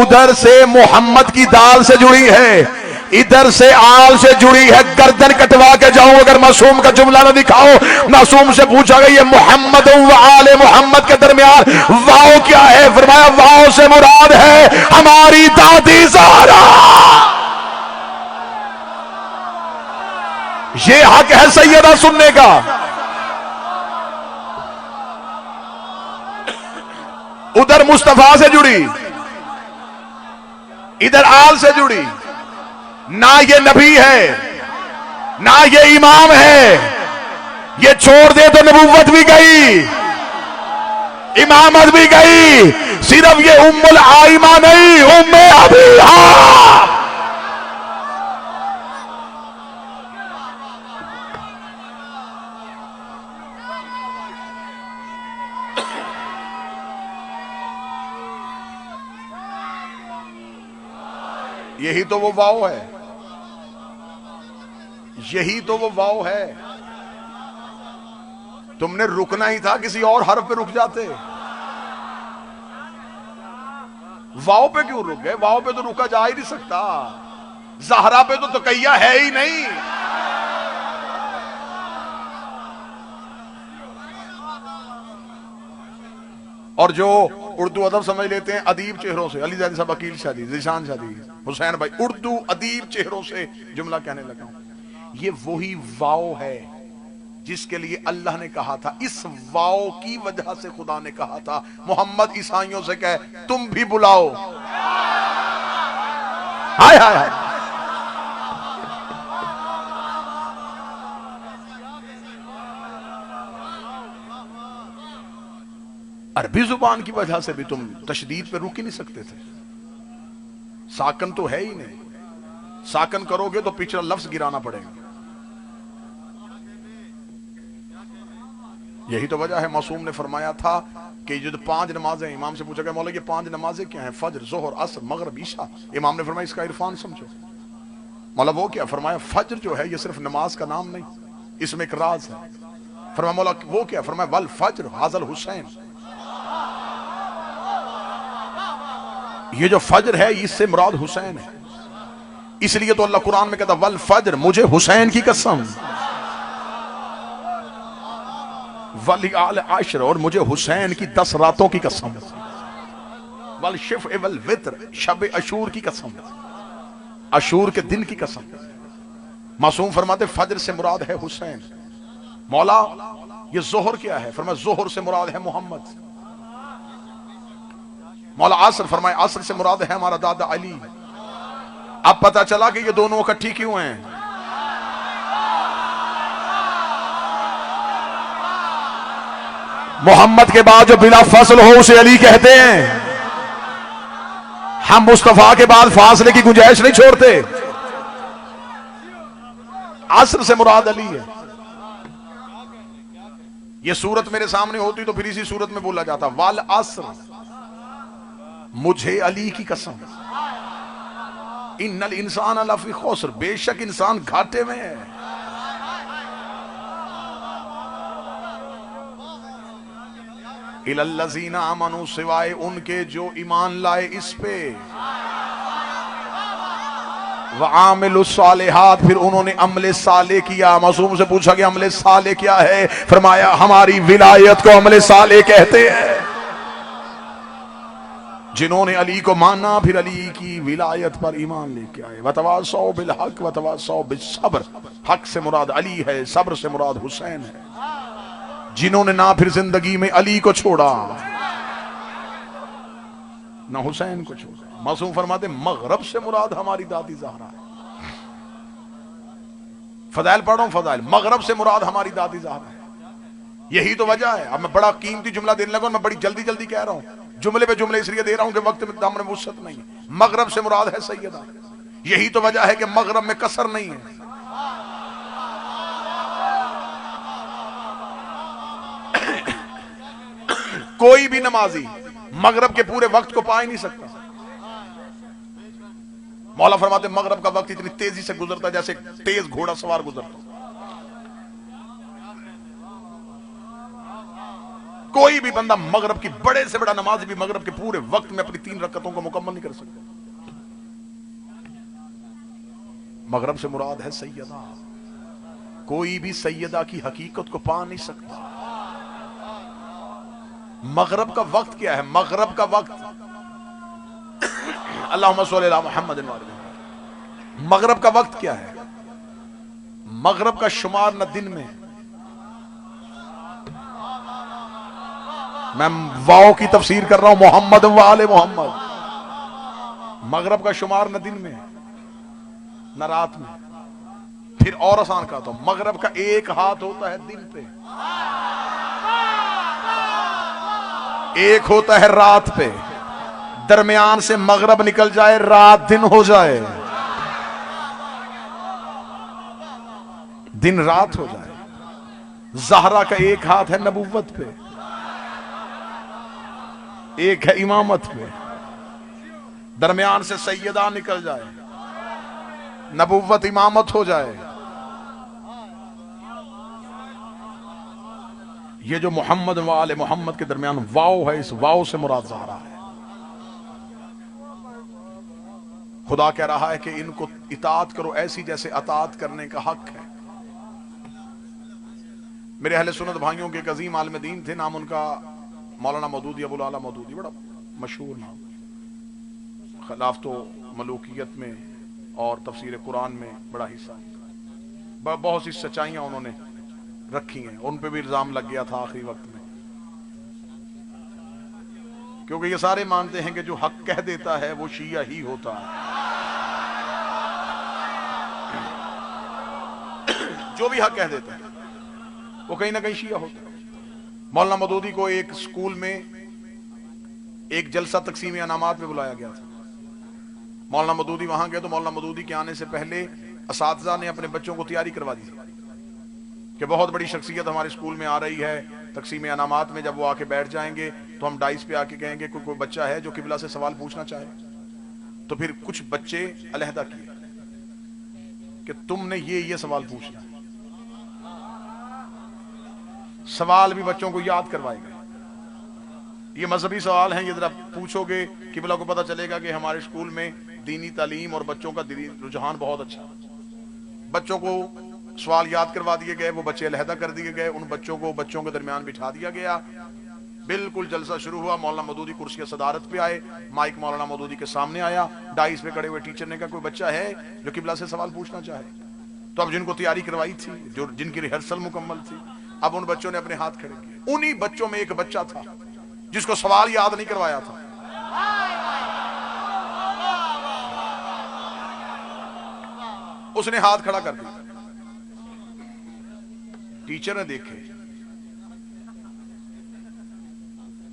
A: उधर से मोहम्मद की दाल से जुड़ी है, इधर से आल से जुड़ी है। गर्दन कटवा के जाऊं अगर मासूम का जुमला ना दिखाओ। मासूम से पूछा गया ये मोहम्मद व आले मोहम्मद के दरमियान वाओ क्या है? फरमाया वाओ से मुराद है हमारी दादी ज़हरा। ये हक है सैयदा सुनने का। उधर मुस्तफा से जुड़ी, इधर आल से जुड़ी। ना ये नबी है ना ये इमाम है, ये छोड़ दे तो नबूवत भी गई, इमामत भी गई। सिर्फ ये उम्मुल आइमा नहीं, उम्मे अबीहा। यही तो वो वाव है, यही तो वो वाव है। तुमने रुकना ही था, किसी और हर्फ पे रुक जाते। वाव पे क्यों रुक गए? वाव पे तो रुका जा ही नहीं सकता। ज़हरा पे तो तकैया है ही नहीं। और जो उर्दू अदब समझ लेते हैं अदीब चेहरों से, अली ज़ादी साहब, अकील शादी, जिशान शादी, हुसैन भाई, उर्दू अदीब चेहरों से जुमला कहने लगा। ये वही वाव है जिसके लिए अल्लाह ने कहा था, इस वाव की वजह से खुदा ने कहा था मोहम्मद ईसाइयों से कहे तुम भी बुलाओ। हाय हाय हाय। अरबी जुबान की वजह से भी तुम तशदीद पे रुक ही नहीं सकते थे। साकन तो है ही नहीं, साकन करोगे तो पिछला लफ्ज गिराना पड़ेगा। यही तो वजह है, मासूम ने फरमाया था कि जो 5 नमाजें, इमाम से पूछा गया मौला ये 5 नमाजें क्या हैं? फज्र, जोहर, असर, मगरिब, ईशा। इमाम ने फरमाया इसका इरफान समझो। मौला वो क्या? फरमाया फज्र जो है ये सिर्फ नमाज का नाम नहीं, इसमें एक राज है। फरमाया मौला वो क्या? फरमाया वल फज्र हाजल हुसैन। ये जो फज्र है इससे मुराद हुसैन है। इसलिए तो अल्लाह कुरान में कहता वल फज्र, मुझे हुसैन की कसम, वल आल आशर, और मुझे हुसैन की 10 रातों की कसम, वल शिफ वल वित्र, शब अशूर की कसम, अशूर के दिन की कसम। मासूम फरमाते फज्र से मुराद है हुसैन। मौला ये जोहर क्या है? फरमाया जोहर से मुराद है मोहम्मद। मौला असर, फरमाया असर से मुराद है हमारा दादा अली। अब पता चला कि ये दोनों इकट्ठी क्यों हैं। मोहम्मद के बाद जो बिला फसल हो उसे अली कहते हैं। हम मुस्तफा के बाद फासले की गुंजाइश नहीं छोड़ते। असर से मुराद अली है। ये सूरत मेरे सामने होती तो फिर इसी सूरत में बोला जाता वाल असर, मुझे अली की कसम, इन्नल इंसान लफी खुस्र, बेशक इंसान घाटे में है। इल्लल्लज़ीना आमनू, सिवाय उनके जो ईमान लाए इस पे, व आमिलुस सालिहात, फिर उन्होंने अमले साले किया। मासूम से पूछा कि अमले साले क्या है? फरमाया हमारी विलायत को अमले साले कहते हैं। जिन्होंने अली को माना फिर अली की विलायत पर ईमान लेके आए। वतवासौ बिल हक वतवासौ बिस सब्र, हक से मुराद अली है, सब्र से मुराद हुसैन है। जिन्होंने ना फिर जिंदगी में अली को छोड़ा ना हुसैन को छोड़ा। मासूम फरमाते मगरब से मुराद हमारी दादी ज़हरा है। फदाइल पढ़ रहा हूं, फदाइल, मगरब से मुराद हमारी दादी ज़हरा है। यही तो वजह है। अब मैं बड़ा कीमती जुमला देने लगा, मैं बड़ी जल्दी जल्दी कह रहा हूं, जुमले पे जुमले इसलिए दे रहा हूं कि वक्त में दामन वुसअत नहीं है। मगरब से मुराद है सैयदा। यही तो वजह है कि मगरब में कसर नहीं है। कोई भी नमाजी मगरब के पूरे वक्त को पा ही नहीं सकता। मौला फरमाते मगरब का वक्त इतनी तेजी से गुजरता जैसे तेज घोड़ा सवार गुजरता। कोई भी बंदा मगरब की, बड़े से बड़ा नमाज भी मगरब के पूरे वक्त में अपनी 3 रकअतों को मुकम्मल नहीं कर सकता। मगरब से मुराद है सैयदा। कोई भी सैयदा की हकीकत को पा नहीं सकता। मगरब का वक्त क्या है? मगरब का वक्त अल्लाहुम्मा सल्ली अला मुहम्मद। मगरब का वक्त क्या है? मगरब का शुमार न दिन में, मैं वाओ की तफसीर कर रहा हूं, मोहम्मद वाले मोहम्मद। मगरब का शुमार न दिन में न रात में। फिर और आसान कहता हूं, मगरब का एक हाथ होता है दिन पे, एक होता है रात पे। दरमियान से मगरब निकल जाए, रात दिन हो जाए, दिन रात हो जाए। ज़हरा का एक हाथ है नबुव्वत पे, एक है इमामत पे। दरमियान से सैयदा निकल जाए, नबुव्वत इमामत हो जाए। ये जो मोहम्मद वाले मोहम्मद के दरमियान वाव है, इस वाव से मुराद ज़हरा है। खुदा कह रहा है कि इनको इताअत करो ऐसी जैसे अताअत करने का हक है। मेरे अहले सुन्नत भाइयों के एक अजीम आलिम दीन थे, नाम उनका मौलाना मौदूदी, अबुल आला मौदूदी, बड़ा मशहूर नाम। खिलाफ तो मलूकियत में और तफसीर कुरान में बड़ा हिस्सा, बहुत सी सच्चाइयां उन्होंने रखी हैं। उन पे भी इल्जाम लग गया था आखिरी वक्त में, क्योंकि ये सारे मानते हैं कि जो हक कह देता है वो शिया ही होता है। जो भी हक कह देता है वो कहीं ना कहीं शिया होता है। मौलाना मदूदी को एक स्कूल में एक जलसा तकसीम अनामात में बुलाया गया था। मौलाना मदूदी वहां गए तो मौलाना मदूदी के आने से पहले असातिज़ा ने अपने बच्चों को तैयारी करवा दी कि बहुत बड़ी शख्सियत हमारे स्कूल में आ रही है। तकसीम अनामात में जब वो आके बैठ जाएंगे तो हम डाइस पे आके कहेंगे कोई बच्चा है जो किबला से सवाल पूछना चाहे। तो फिर कुछ बच्चे अलहदा किए कि तुमने ये सवाल पूछना। सवाल भी बच्चों को याद करवाए गए। ये मजहबी सवाल हैं, ये जरा पूछोगे किबला को पता चलेगा कि हमारे स्कूल में दीनी तालीम और बच्चों का दीनी रुझान बहुत अच्छा। बच्चों को सवाल याद करवा दिए गए, वो बच्चे अलहदा कर दिए गए। उन बच्चों को बच्चों के दरमियान बिठा दिया गया। बिल्कुल जलसा शुरू हुआ। मौलाना मदूदी कुर्सी की सदारत पे आए, माइक मौलाना मदूदी के सामने आया। डाइस पे खड़े हुए टीचर ने कहा कोई बच्चा है जो किबला से सवाल पूछना चाहे। तो अब जिनको तैयारी करवाई थी, जो जिनकी रिहर्सल मुकम्मल थी, अब उन बच्चों ने अपने हाथ खड़े किए। उन्हीं बच्चों में एक बच्चा था जिसको सवाल याद नहीं करवाया था। उसने हाथ खड़ा कर दिया। टीचर ने देखे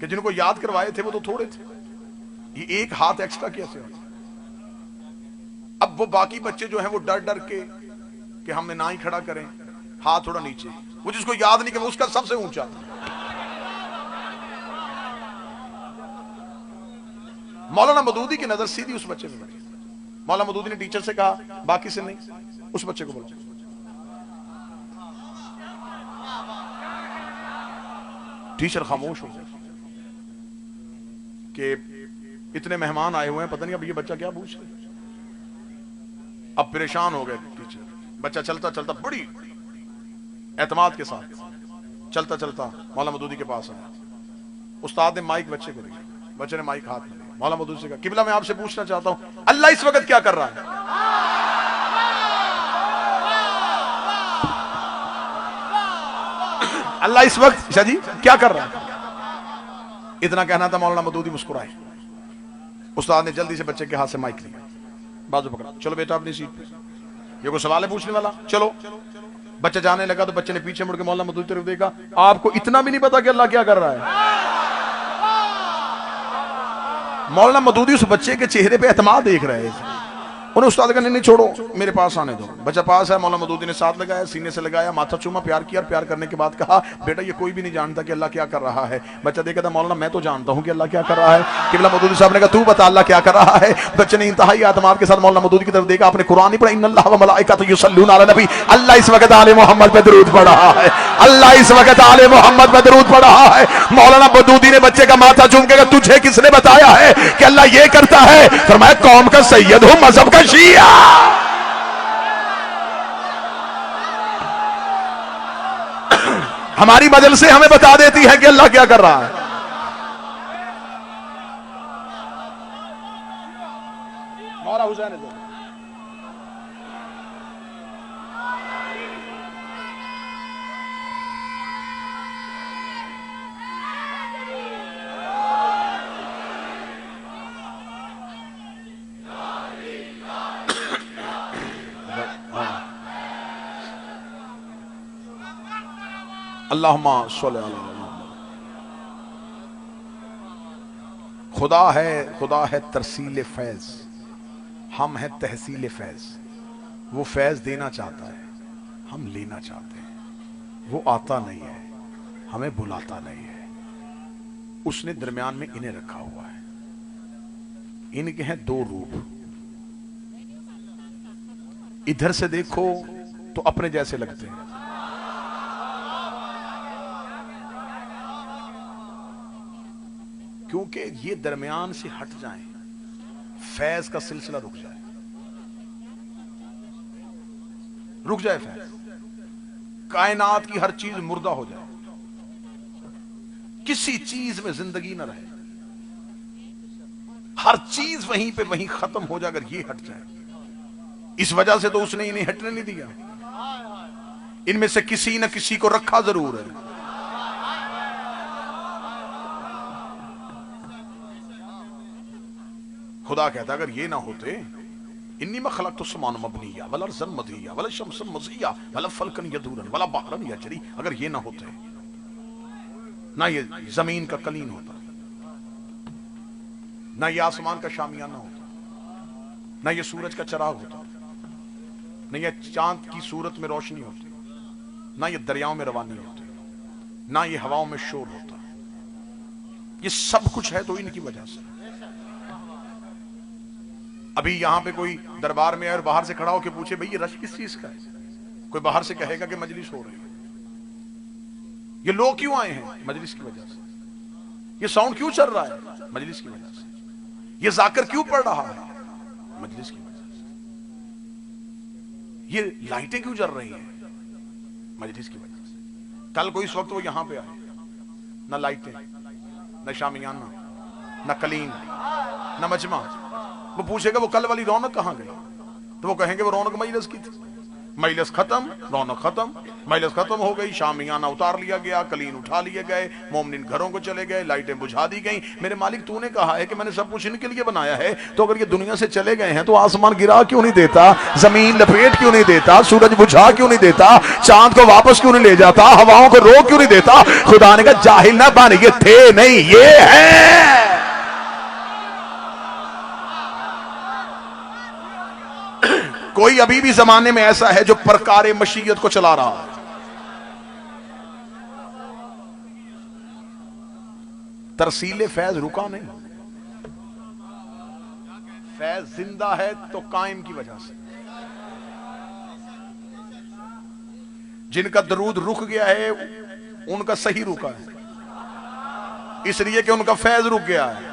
A: कि जिनको याद करवाए थे वो तो थोड़े थे, ये एक हाथ एक्स्ट्रा कैसे हो। अब वो बाकी बच्चे जो हैं वो डर डर के कि हमने ना ही खड़ा करें, हाथ थोड़ा नीचे। वो जिसको याद नहीं किया उसका सबसे ऊंचा। मौलाना मदूदी की नजर सीधी उस बच्चे में पड़ी। मौलाना मदूदी ने टीचर से कहा बाकी से नहीं, उस बच्चे को बोला। टीचर खामोश हो गए कि इतने मेहमान आए हुए हैं, पता नहीं अब ये बच्चा क्या पूछ रहा है। अब परेशान हो गए टीचर। बच्चा चलता चलता बड़ी एतमाद के साथ चलता चलता मौलाना मदूदी के पास आया। उस्ताद ने माइक बच्चे को दिया। बच्चे ने माइक हाथ में लिया। मौलाना मदूदी से कहा किबला मैं आपसे पूछना चाहता हूं अल्लाह इस वक्त क्या कर रहा है। अल्लाह इस वक्त शाह जी क्या कर रहा है। इतना कहना था, मौलाना मदूदी मुस्कुराए। उस्ताद ने जल्दी से बच्चे के हाथ से माइक लिया, बाजू पकड़ा, चलो बेटा अपनी सीट पे, ये कोई सवाल है पूछने वाला, चलो। बच्चा जाने लगा तो बच्चे ने पीछे मुड़ के मौलाना मदूदी तरफ देखा। आपको इतना भी नहीं पता कि अल्लाह क्या कर रहा है। मौलाना मदूदी उस बच्चे के चेहरे पे एतमाद देख रहे हैं। उन्हें उस्ताद का नहीं छोड़ो, मेरे पास आने दो। बच्चा पास है, मौलाना मदूदी ने साथ लगाया, सीने से लगाया, माथा चूमा, प्यार किया। प्यार करने के बाद कहा बेटा ये कोई भी नहीं जानता कि अल्लाह क्या कर रहा है। बच्चा देखा था मौलाना मैं तो जानता हूं कि अल्लाह क्या कर रहा है। किबला मदूदी साहब ने कहा तू बता अल्लाह क्या कर रहा है। बच्चे ने इंतहाई आत्माद के साथ मौलाना मदूदी की तरफ देखा। आपने कुरान नहीं पढ़ा, इन्नल्लाह व मलाइकतहु युसल्लूना अला नबी। अल्लाह इस वक्त आले मोहम्मद पे दरूद पढ़ रहा है। अल्लाह इस वक्त आले मोहम्मद पे दरूद पढ़ रहा है। मौलाना मदूदी ने बच्चे का माथा चूम के कहा तुझे किसने बताया है कि अल्लाह ये करता है। फरमाया कौम का सैयद हूं, मजहब का शिया। हमारी मजल से हमें बता देती है कि अल्लाह क्या कर रहा है। मौला हुसैन अल्लाहुम्मा सल्लि अला मुहम्मद। खुदा है तरसील फैज, हम हैं तहसील फैज। वो फैज देना चाहता है, हम लेना चाहते हैं। वो आता नहीं है, हमें बुलाता नहीं है। उसने दरमियान में इन्हें रखा हुआ है। इनके हैं दो रूप। इधर से देखो तो अपने जैसे लगते हैं, क्योंकि ये दरमियान से हट जाएं, फैज का सिलसिला रुक जाए, फैज, कायनात की हर चीज मुर्दा हो जाए, किसी चीज में जिंदगी ना रहे, हर चीज वहीं पे वहीं खत्म हो जाए अगर ये हट जाए। इस वजह से तो उसने इन्हें हटने नहीं दिया। इनमें से किसी न किसी को रखा जरूर है। खुदा कहता अगर ये ना होते, इन्नी में खलक तो समान मबनिया वला अर्ज़न मदिया वला शम्सन मज़िया वला फलकन यदूरन वला बहरन यजरी, अगर ये ना होते, ना ये जमीन का कलीन होता, ना ये आसमान का शामियाना होता, ना ये सूरज का चराग होता, ना ये चांद की सूरत में रोशनी होती, ना ये दरियाओं में रवानी होती, ना ये हवाओं में शोर होता। ये सब कुछ है तो इनकी वजह से। अभी यहां पे कोई दरबार में आए और बाहर से खड़ा होकर पूछे भाई ये रश किस चीज का है, कोई बाहर से कहेगा कि मजलिस हो रही है। ये लोग क्यों आए हैं? मजलिस की वजह से। ये साउंड क्यों चल रहा है? मजलिस की वजह से। ये जाकर क्यों पढ़ रहा है? मजलिस की वजह से। ये लाइटें क्यों जल रही हैं? मजलिस की वजह से। कल कोई इस वक्त वो यहां पे आए, ना लाइटें, ना शामियाना, ना कलीन, ना मजमा। वो पूछेगा वो कल वाली रौनक कहां गई? तो वो कहेंगे वो रौनक मजलिस की थी। मजलिस खत्म, रौनक खत्म, मजलिस खत्म हो गई, शामियाना उतार लिया गया, कलीन उठा लिए गए, मोमिन घरों को चले गए, लाइटें बुझा दी गई। मेरे मालिक तूने कहा है कि मैंने सब कुछ इनके लिए बनाया है, तो अगर ये दुनिया से चले गए हैं तो आसमान गिरा क्यों नहीं देता, जमीन लपेट क्यों नहीं देता, सूरज बुझा क्यों नहीं देता, चांद को वापस क्यों नहीं ले जाता, हवाओं को रोक क्यों नहीं देता? खुदा ने कहा जाहिल ना बन, ये थे नहीं, ये है। कोई अभी भी जमाने में ऐसा है जो परकारे मशीयत को चला रहा है। तरसीले फैज रुका नहीं। फैज जिंदा है तो कायम की वजह से। जिनका दरूद रुक गया है उनका सही रुका है, इसलिए कि उनका फैज रुक गया है।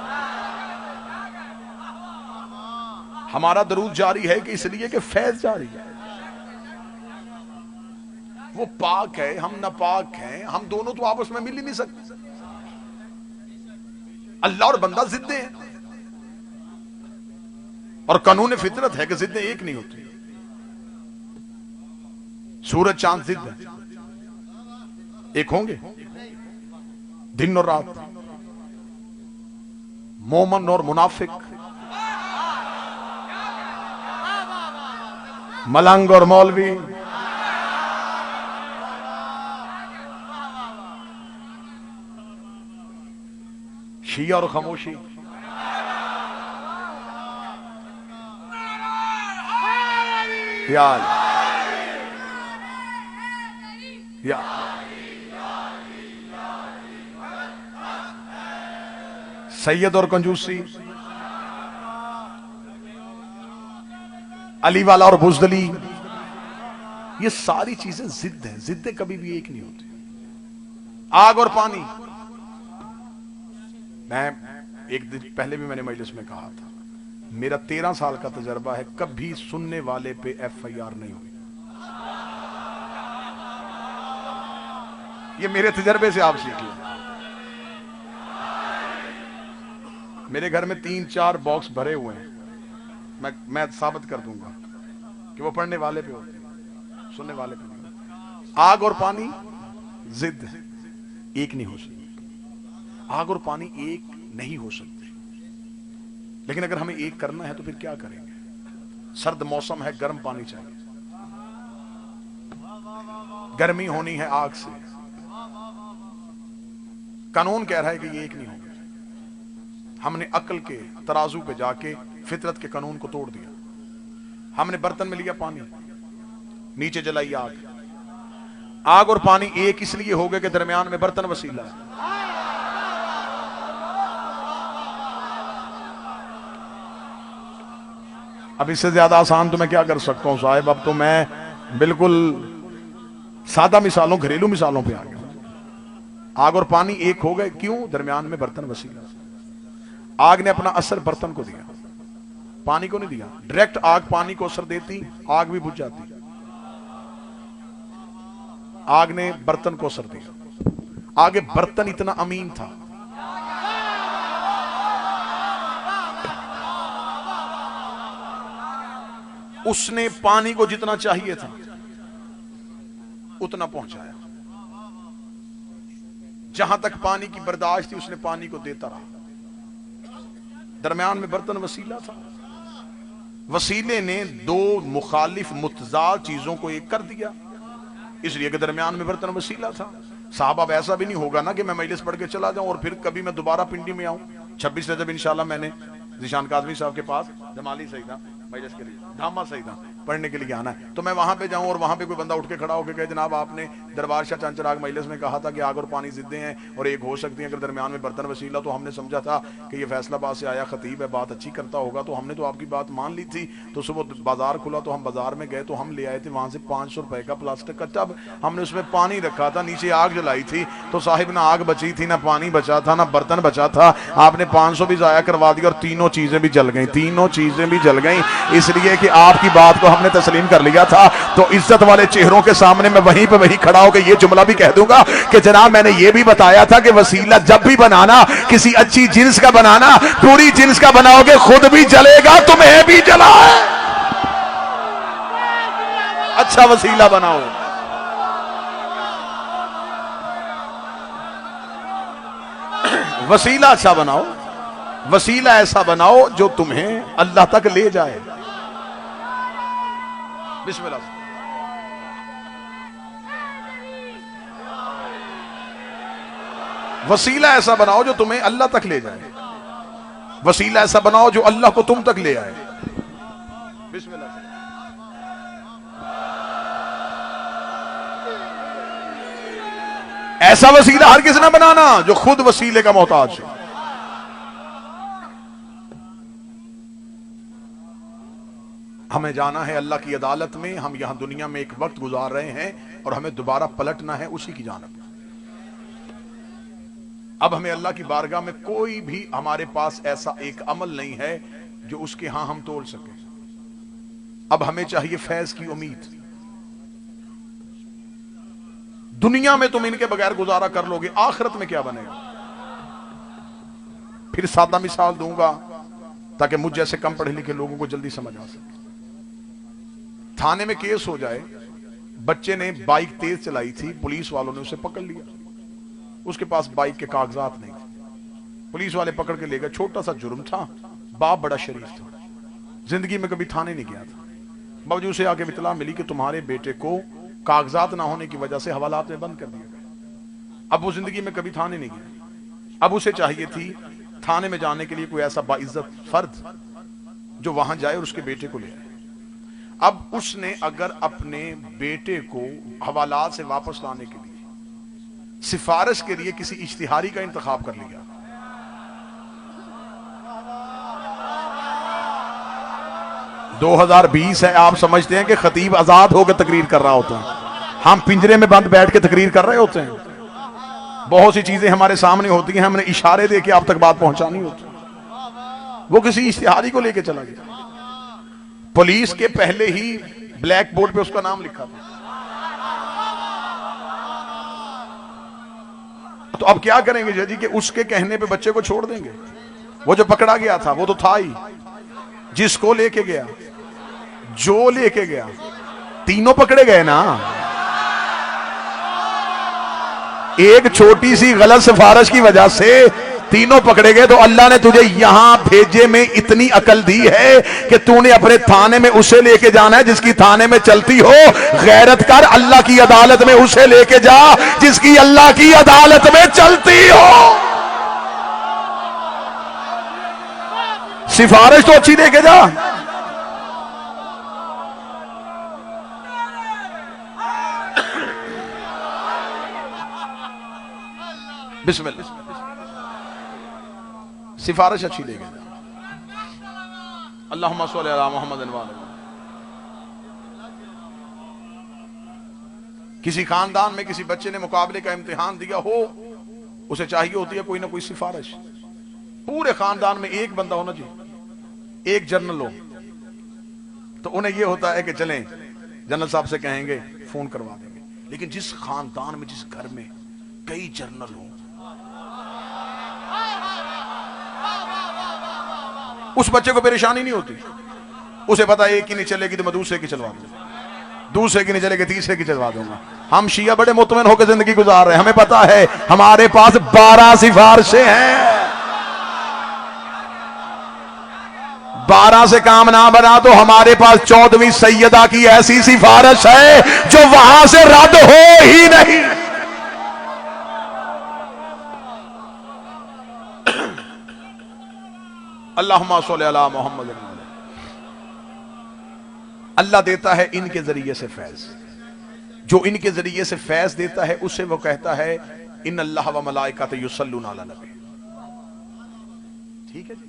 A: हमारा दरूद जारी है कि इसलिए कि फैज जारी है। वो पाक है, हम नापाक हैं, हम दोनों तो आपस में मिल ही नहीं सकते। अल्लाह और बंदा जिद्दे हैं, और कानून फितरत है कि जिद्दें एक नहीं होती। सूरज चांद जिद्द है, एक होंगे दिन और रात, मोमन और मुनाफिक, मलंग और मौलवी, शिया और खामोशी। यार या सैयद और कंजूसी, अली वाला और बुज़दली, ये सारी चीजें जिद हैं। जिद्दें कभी भी एक नहीं होती। आग और पानी। मैं एक दिन पहले भी मैंने मजलिस में कहा था, मेरा 13 साल का तजर्बा है, कभी सुनने वाले पे FIR नहीं हुई। ये मेरे तजर्बे से आप सीखिए। मेरे घर में 3-4 बॉक्स भरे हुए हैं, मैं साबित कर दूंगा कि वो पढ़ने वाले पे होते, सुनने वाले पे नहीं। आग और पानी जिद एक नहीं हो सकती। आग और पानी एक नहीं हो सकते। लेकिन अगर हमें एक करना है तो फिर क्या करेंगे? सर्द मौसम है, गर्म पानी चाहिए। गर्मी होनी है आग से, कानून कह रहा है कि ये एक नहीं होगा। हमने अक्ल के तराजू पे जाके फितरत के कानून को तोड़ दिया। हमने बर्तन में लिया पानी, नीचे जलाई आग। आग और पानी एक इसलिए हो गए कि दरमियान में बर्तन वसीला है। अब इससे ज्यादा आसान तो मैं क्या कर सकता हूं साहब। अब तो मैं बिल्कुल सादा मिसालों, घरेलू मिसालों पे आ गया। आग और पानी एक हो गए, क्यों? दरमियान में बर्तन वसीला। आग ने अपना असर बर्तन को दिया, पानी को नहीं दिया। डायरेक्ट आग पानी को असर देती, आग भी बुझ जाती। आग ने बर्तन को असर दिया। आगे बर्तन इतना अमीन था, उसने पानी को जितना चाहिए था उतना पहुंचाया। जहां तक पानी की बर्दाश्त थी उसने पानी को देता रहा। दरमियान में बर्तन वसीला था। वसीले ने दो मुखालिफ मुतजाद चीजों को एक कर दिया, इसलिए कि दरमियान में बर्तन वसीला था। साहब अब ऐसा भी नहीं होगा ना कि मैं मजलिस पढ़ के चला जाऊं और फिर कभी मैं दोबारा पिंडी में आऊं। 26 रजब इंशाल्लाह मैंने जिशान काजमी साहब के पास जमाली सईदा मजलिस के लिए, धामा सईदा पढ़ने के लिए आना है, तो मैं वहां पे जाऊं और वहां पे कोई बंदा उठ के खड़ा होकर कहे जनाब आपने दरबार शाह चंचराग मजलिस में कहा था कि आग और पानी जिद्दे हैं और एक हो सकती है अगर दरमियान में बर्तन वसीला, तो हमने समझा था कि ये फैसलाबाद से आया खतीब है, बात अच्छी करता होगा, तो हमने तो आपकी बात मान ली थी। तो सुबह बाजार खुला तो हम बाजार में गए तो हम ले आए थे वहां से 500 रुपए का प्लास्टिक का टब। हमने उसमें पानी रखा था, नीचे आग जलाई थी, तो साहिब ना आग बची थी, ना पानी बचा था, ना बर्तन बचा था। आपने 500 भी जाया करवा दिया और तीनों चीजें भी जल गई, तीनों चीजें भी जल गई, इसलिए कि आपकी बात को हमने तस्लीम कर लिया था। तो इज्जत वाले चेहरों के सामने मैं वहीं पे वहीं खड़ा होकर ये जुमला भी कह दूंगा कि जनाब मैंने ये भी बताया था कि वसीला जब भी बनाना किसी अच्छी जिन्स का बनाना, पूरी जिन्स का बनाओगे खुद भी जलेगा, तुम्हें भी जला है। अच्छा वसीला बनाओ। वसीला अच्छा बनाओ, वसीला ऐसा बनाओ जो तुम्हें अल्लाह तक ले जाए। बिस्मिल्लाह। वसीला ऐसा बनाओ जो तुम्हें अल्लाह तक ले जाए। वसीला ऐसा बनाओ जो अल्लाह को तुम तक ले आए। बिस्मिल्लाह। ऐसा वसीला हर किसी ने बनाना जो खुद वसीले का मोहताज है। हमें जाना है अल्लाह की अदालत में। हम यहां दुनिया में एक वक्त गुजार रहे हैं और हमें दोबारा पलटना है उसी की जानब। अब हमें अल्लाह की बारगाह में कोई भी हमारे पास ऐसा एक अमल नहीं है जो उसके यहां हम तोल सके। अब हमें चाहिए फैज की उम्मीद। दुनिया में तुम इनके बगैर गुजारा कर लोगे, आखिरत में क्या बनेगा? फिर सादा मिसाल दूंगा ताकि मुझ जैसे कम पढ़े लिखे लोगों को जल्दी समझ आ सके। थाने में केस हो जाए, बच्चे ने बाइक तेज चलाई थी, पुलिस वालों ने उसे पकड़ लिया, उसके पास बाइक के कागजात नहीं थे, पुलिस वाले पकड़ के ले गए। छोटा सा जुर्म था, बाप बड़ा शरीफ था, जिंदगी में कभी थाने नहीं गया था, बावजूद से आके इत्तला मिली कि तुम्हारे बेटे को कागजात ना होने की वजह से हवालात में बंद कर दिया गया। अब वो जिंदगी में कभी थाने नहीं गया। अब उसे चाहिए थी थाने में जाने के लिए कोई ऐसा बाइज्जत फर्द जो वहां जाए और उसके बेटे को ले आए। अब उसने अगर अपने बेटे को हवालात से वापस लाने के लिए सिफारिश के लिए किसी इश्तिहारी का इंतखाब कर लिया, – 2020 है, आप समझते हैं कि खतीब आजाद होकर तकरीर कर रहा होता है, हम पिंजरे में बंद बैठ के तकरीर कर रहे होते हैं। बहुत सी चीजें हमारे सामने होती हैं, हमने इशारे दे के आप तक बात पहुंचानी होती। वो किसी इश्तिहारी को लेके चला गया, पुलिस के पहले ही ब्लैक बोर्ड पे उसका नाम लिखा था। तो अब क्या करेंगे जी कि उसके कहने पे बच्चे को छोड़ देंगे? वो जो पकड़ा गया था वो तो था ही, जिसको लेके गया, जो लेके गया, तीनों पकड़े गए ना। एक छोटी सी गलत सिफारिश की वजह से तीनों पकड़े गए। तो अल्लाह ने तुझे यहां भेजे में इतनी अकल दी है कि तूने अपने थाने में उसे लेके जाना है जिसकी थाने में चलती हो। गैरत कर, अल्लाह की अदालत में उसे लेके जा जिसकी अल्लाह की अदालत में चलती हो। सिफारिश तो अच्छी दे के जा। बिस्मिल्लाह, सिफारिश अच्छी दे के जा। अल्लाहुम्मा सल्ली अला मुहम्मद व अला। किसी खानदान में किसी बच्चे ने मुकाबले का इम्तिहान दिया हो, उसे चाहिए होती है कोई ना कोई सिफारिश। पूरे खानदान में एक बंदा होना चाहिए, एक जनरल हो, तो उन्हें यह होता है कि चलें जनरल साहब से कहेंगे, फोन करवा देंगे। लेकिन जिस खानदान में, जिस घर में कई जनरल हो, उस बच्चे को परेशानी नहीं होती। उसे पता है एक की नहीं चलेगी तो मैं दूसरे की चलवा दूंगा, दूसरे की नहीं चलेगी तीसरे की चलवा दूंगा। हम शिया बड़े मुतमईन होकर जिंदगी गुजार रहे हैं। हमें पता है हमारे पास 12 सिफारिशें हैं। 12 से काम ना बना तो हमारे पास 14वीं सैयदा की ऐसी सिफारिश है जो वहां से रद्द हो ही नहीं। अल्लाहुम्मा सल्ली अला मुहम्मद। अल्लाह देता है इनके जरिए से फैज। जो इनके जरिए से फैज देता है उसे वो कहता है इन अल्लाह व मलाइकातु युसल्लूना अला नबी। ठीक है जी।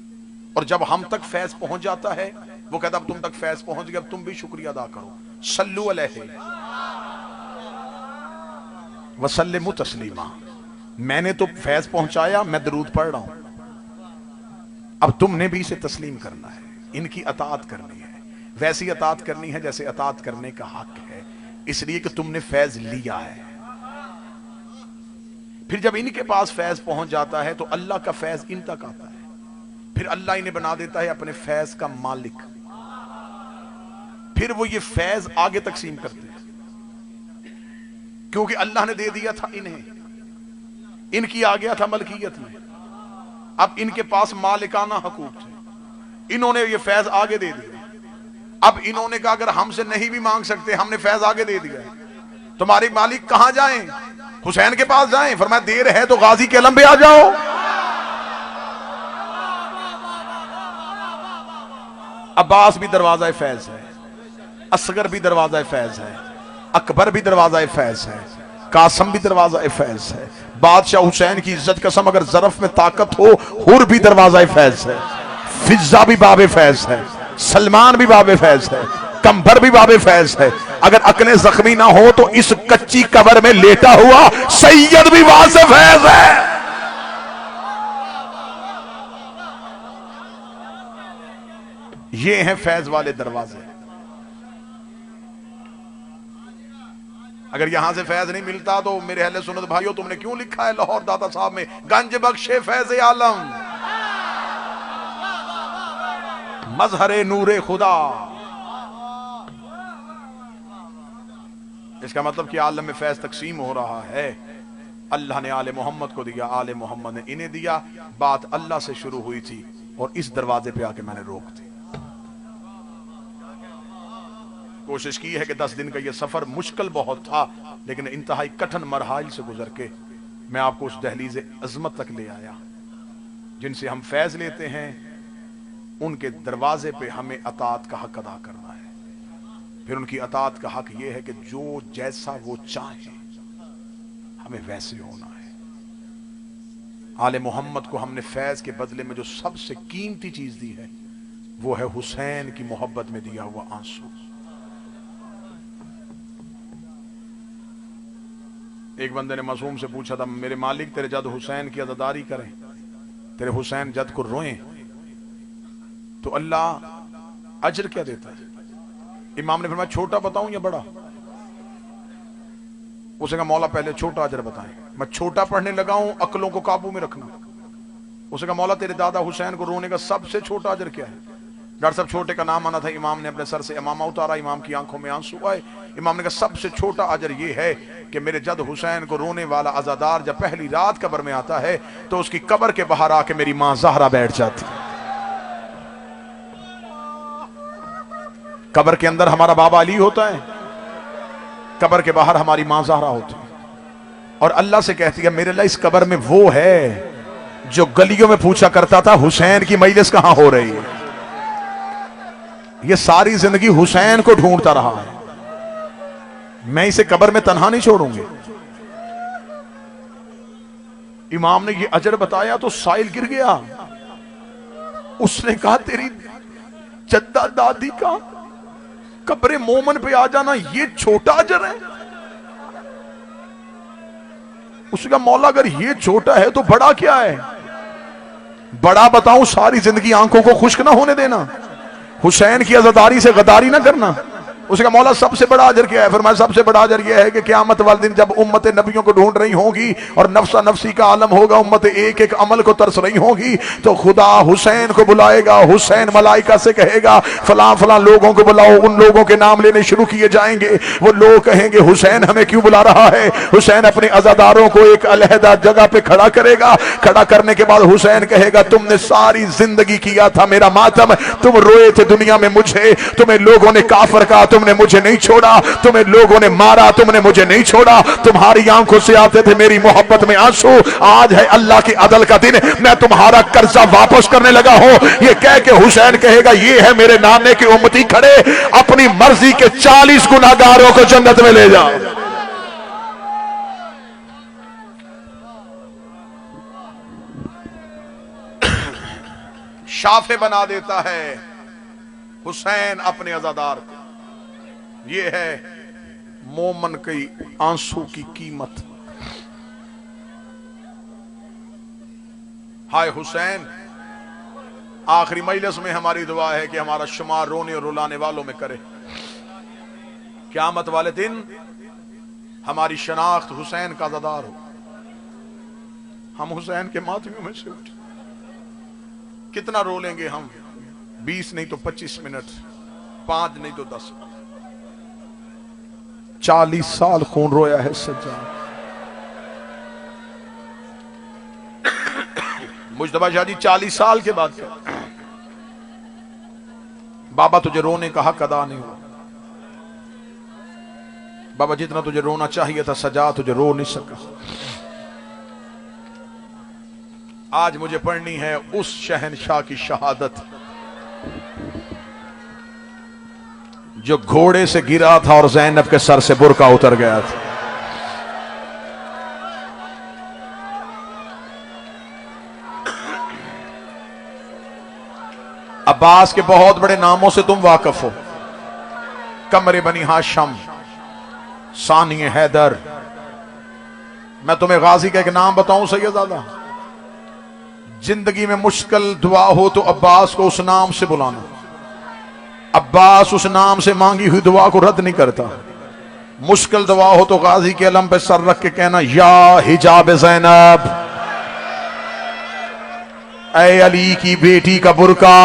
A: और जब हम तक फैज पहुंच जाता है वो कहता अब तुम तक फैज पहुंच गया, अब तुम भी शुक्रिया अदा करो, सल्लु अलैहि व सल्लिमु तस्लीमा। मैंने तो फैज पहुंचाया, मैं दरूद पढ़ रहा हूं, अब तुमने भी इसे तस्लीम करना है, इनकी अताअत करनी है। वैसी अताअत करनी है जैसे अताअत करने का हक है, इसलिए कि तुमने फैज लिया है। फिर जब इनके पास फैज पहुंच जाता है तो अल्लाह का फैज इन तक आता है। फिर अल्लाह इन्हें बना देता है अपने फैज का मालिक। फिर वो ये फैज आगे तकसीम करते हैं, क्योंकि अल्लाह ने दे दिया था इन्हें, इनकी आ गया था मलकियत में। अब इनके पास मालिकाना हकूक थे, इन्होंने ये फैज आगे दे दिया। अब इन्होंने कहा अगर हमसे नहीं भी मांग सकते, हमने फैज आगे दे दिया, तुम्हारे मालिक कहां जाएं? हुसैन के पास जाएं। फरमाया देर है तो गाजी के अलम पे आ जाओ। अब्बास भी दरवाजा फैज है, असगर भी दरवाजा फैज है, अकबर भी दरवाजा फैज है, कासम भी दरवाजा फैज है। बादशाह हुसैन की इज्जत कसम अगर जरफ में ताकत हो, हुर भी दरवाजा फैज है, फिजा भी बाबे फैज है, सलमान भी बाबे फैज है, कंबर भी बाबे फैज है। अगर अकने जख्मी ना हो तो इस कच्ची कबर में लेटा हुआ सैयद भी वासे फैज है। ये हैं फैज वाले दरवाजे। अगर यहां से फैज नहीं मिलता तो मेरे अहले सुन्नत भाइयों, तुमने क्यों लिखा है लाहौर दाता साहब में गंज बख्शे फैज आलम, मजहरे नूरे खुदा। इसका मतलब कि आलम में फैज तकसीम हो रहा है। अल्लाह ने आले मोहम्मद को दिया, आले मोहम्मद ने इन्हें दिया। बात अल्लाह से शुरू हुई थी और इस दरवाजे पे आके मैंने रोक दी। कोशिश की है कि 10 दिन का यह सफर मुश्किल बहुत था, लेकिन इंतहाई कठिन मरहाइल से गुजर के मैं आपको उस दहलीज अजमत तक ले आया। जिनसे हम फैज लेते हैं उनके दरवाजे पे हमें अताअत का हक अदा करना है। फिर उनकी अताअत का हक यह है कि जो जैसा वो चाहे हमें वैसे होना है। आले मोहम्मद को हमने फैज के बदले में जो सबसे कीमती चीज दी है वो है हुसैन की मोहब्बत में दिया हुआ आंसू। एक बंदे ने मासूम से पूछा था, मेरे मालिक तेरे जद हुसैन की अज़ादारी करें, तेरे हुसैन जद को रोएं तो अल्लाह अजर क्या देता है? इमाम ने फरमाया छोटा बताऊं या बड़ा? उसे कहा मौला पहले छोटा अजर बताएं। मैं छोटा पढ़ने लगा हूं, अक्लों को काबू में रखना। उसे कहा मौला तेरे दादा हुसैन को रोने का सबसे छोटा अजर क्या है? डॉक्टर साहब छोटे का नाम आना था, इमाम ने अपने सर से इमामा उतारा, इमाम की आंखों में आंसू आए। इमाम ने कहा सबसे छोटा अजर ये है कि मेरे जद हुसैन को रोने वाला अज़ादार जब पहली रात कब्र में आता है तो उसकी कब्र के बाहर आके मेरी मां ज़हरा बैठ जाती है। कब्र के अंदर हमारा बाबा अली होता है, कब्र के बाहर हमारी मां ज़हरा होती है, और अल्लाह से कहती है मेरे लिए इस कब्र में वो है जो गलियों में पूछा करता था हुसैन की मजलिस कहां हो रही है। ये सारी जिंदगी हुसैन को ढूंढता रहा है, मैं इसे कब्र में तन्हा नहीं छोड़ूंगी। इमाम ने ये अजर बताया तो साइल गिर गया। उसने कहा तेरी जद्दा दादी का कब्रे मोमन पे आ जाना ये छोटा अजर है। उसका मौला अगर ये छोटा है तो बड़ा क्या है? बड़ा बताऊं सारी जिंदगी आंखों को खुश्क ना होने देना, हुसैन की अज़ादारी से गद्दारी ना करना। उसका मौला सबसे बड़ा अजर क्या है? फरमाया सबसे बड़ा अजर यह है कि क़यामत वाले दिन जब उम्मत नबियों को ढूंढ रही होगी और नफ्सा नफ्सी का आलम होगा, उम्मत एक एक अमल को तरस रही होगी, तो खुदा हुसैन को बुलाएगा। हुसैन मलाइका से कहेगा फलां फलां लोगों को बुलाओ, उन लोगों के नाम लेने शुरू किए जाएंगे। वो लोग कहेंगे हुसैन हमें क्यों बुला रहा है? हुसैन अपने अज़ादारों को एक अलहदा जगह पे खड़ा करेगा। खड़ा करने के बाद हुसैन कहेगा तुमने सारी जिंदगी किया था मेरा मातम, तुम रोए थे दुनिया में मुझे, तुम्हें लोगों ने काफिर कहा, तुमने मुझे नहीं छोड़ा, तुम्हें लोगों ने मारा, तुमने मुझे नहीं छोड़ा, तुम्हारी आंखों से आते थे मेरी मोहब्बत में आंसू। आज है अल्लाह की अदल का दिन, मैं तुम्हारा कर्जा वापस करने लगा हूं। ये कह के हुसैन कहेगा ये है मेरे नाने की उम्मती खड़े, अपनी मर्जी के 40 गुनाहगारों को जन्नत में ले जाओ। शाफे बना देता है हुसैन अपने अज़ादार को। ये है मोमन की आंसू की कीमत। हाय हुसैन, आखिरी मजलिस में हमारी दुआ है कि हमारा शुमार रोने और रुलाने वालों में करे। क़यामत वाले दिन हमारी शनाख्त हुसैन का अज़ादार हो, हम हुसैन के मातमियों में से उठे। कितना रो लेंगे हम? 20 नहीं तो 25 मिनट, 5 नहीं तो 10। 40 साल खून रोया है सज्जाद। मुज्तबा शाह जी 40 साल के बाद बाबा तुझे रोने का हक अदा नहीं हुआ। बाबा जितना तुझे रोना चाहिए था सजा तुझे रो नहीं सका। आज मुझे पढ़नी है उस शहनशाह की शहादत जो घोड़े से गिरा था और ज़ैनब के सर से बुर्का उतर गया था। अब्बास के बहुत बड़े नामों से तुम वाकिफ हो, कमरे बनी हाशम, सानी हैदर। मैं तुम्हें गाजी का एक नाम बताऊं सैयदादा, जिंदगी में मुश्किल दुआ हो तो अब्बास को उस नाम से बुलाना। अब्बास उस नाम से मांगी हुई दुआ को रद्द नहीं करता। मुश्किल दुआ हो तो गाजी के अलम पे सर रख के कहना या हिजाब ज़ैनब, ऐ अली की बेटी का बुरका।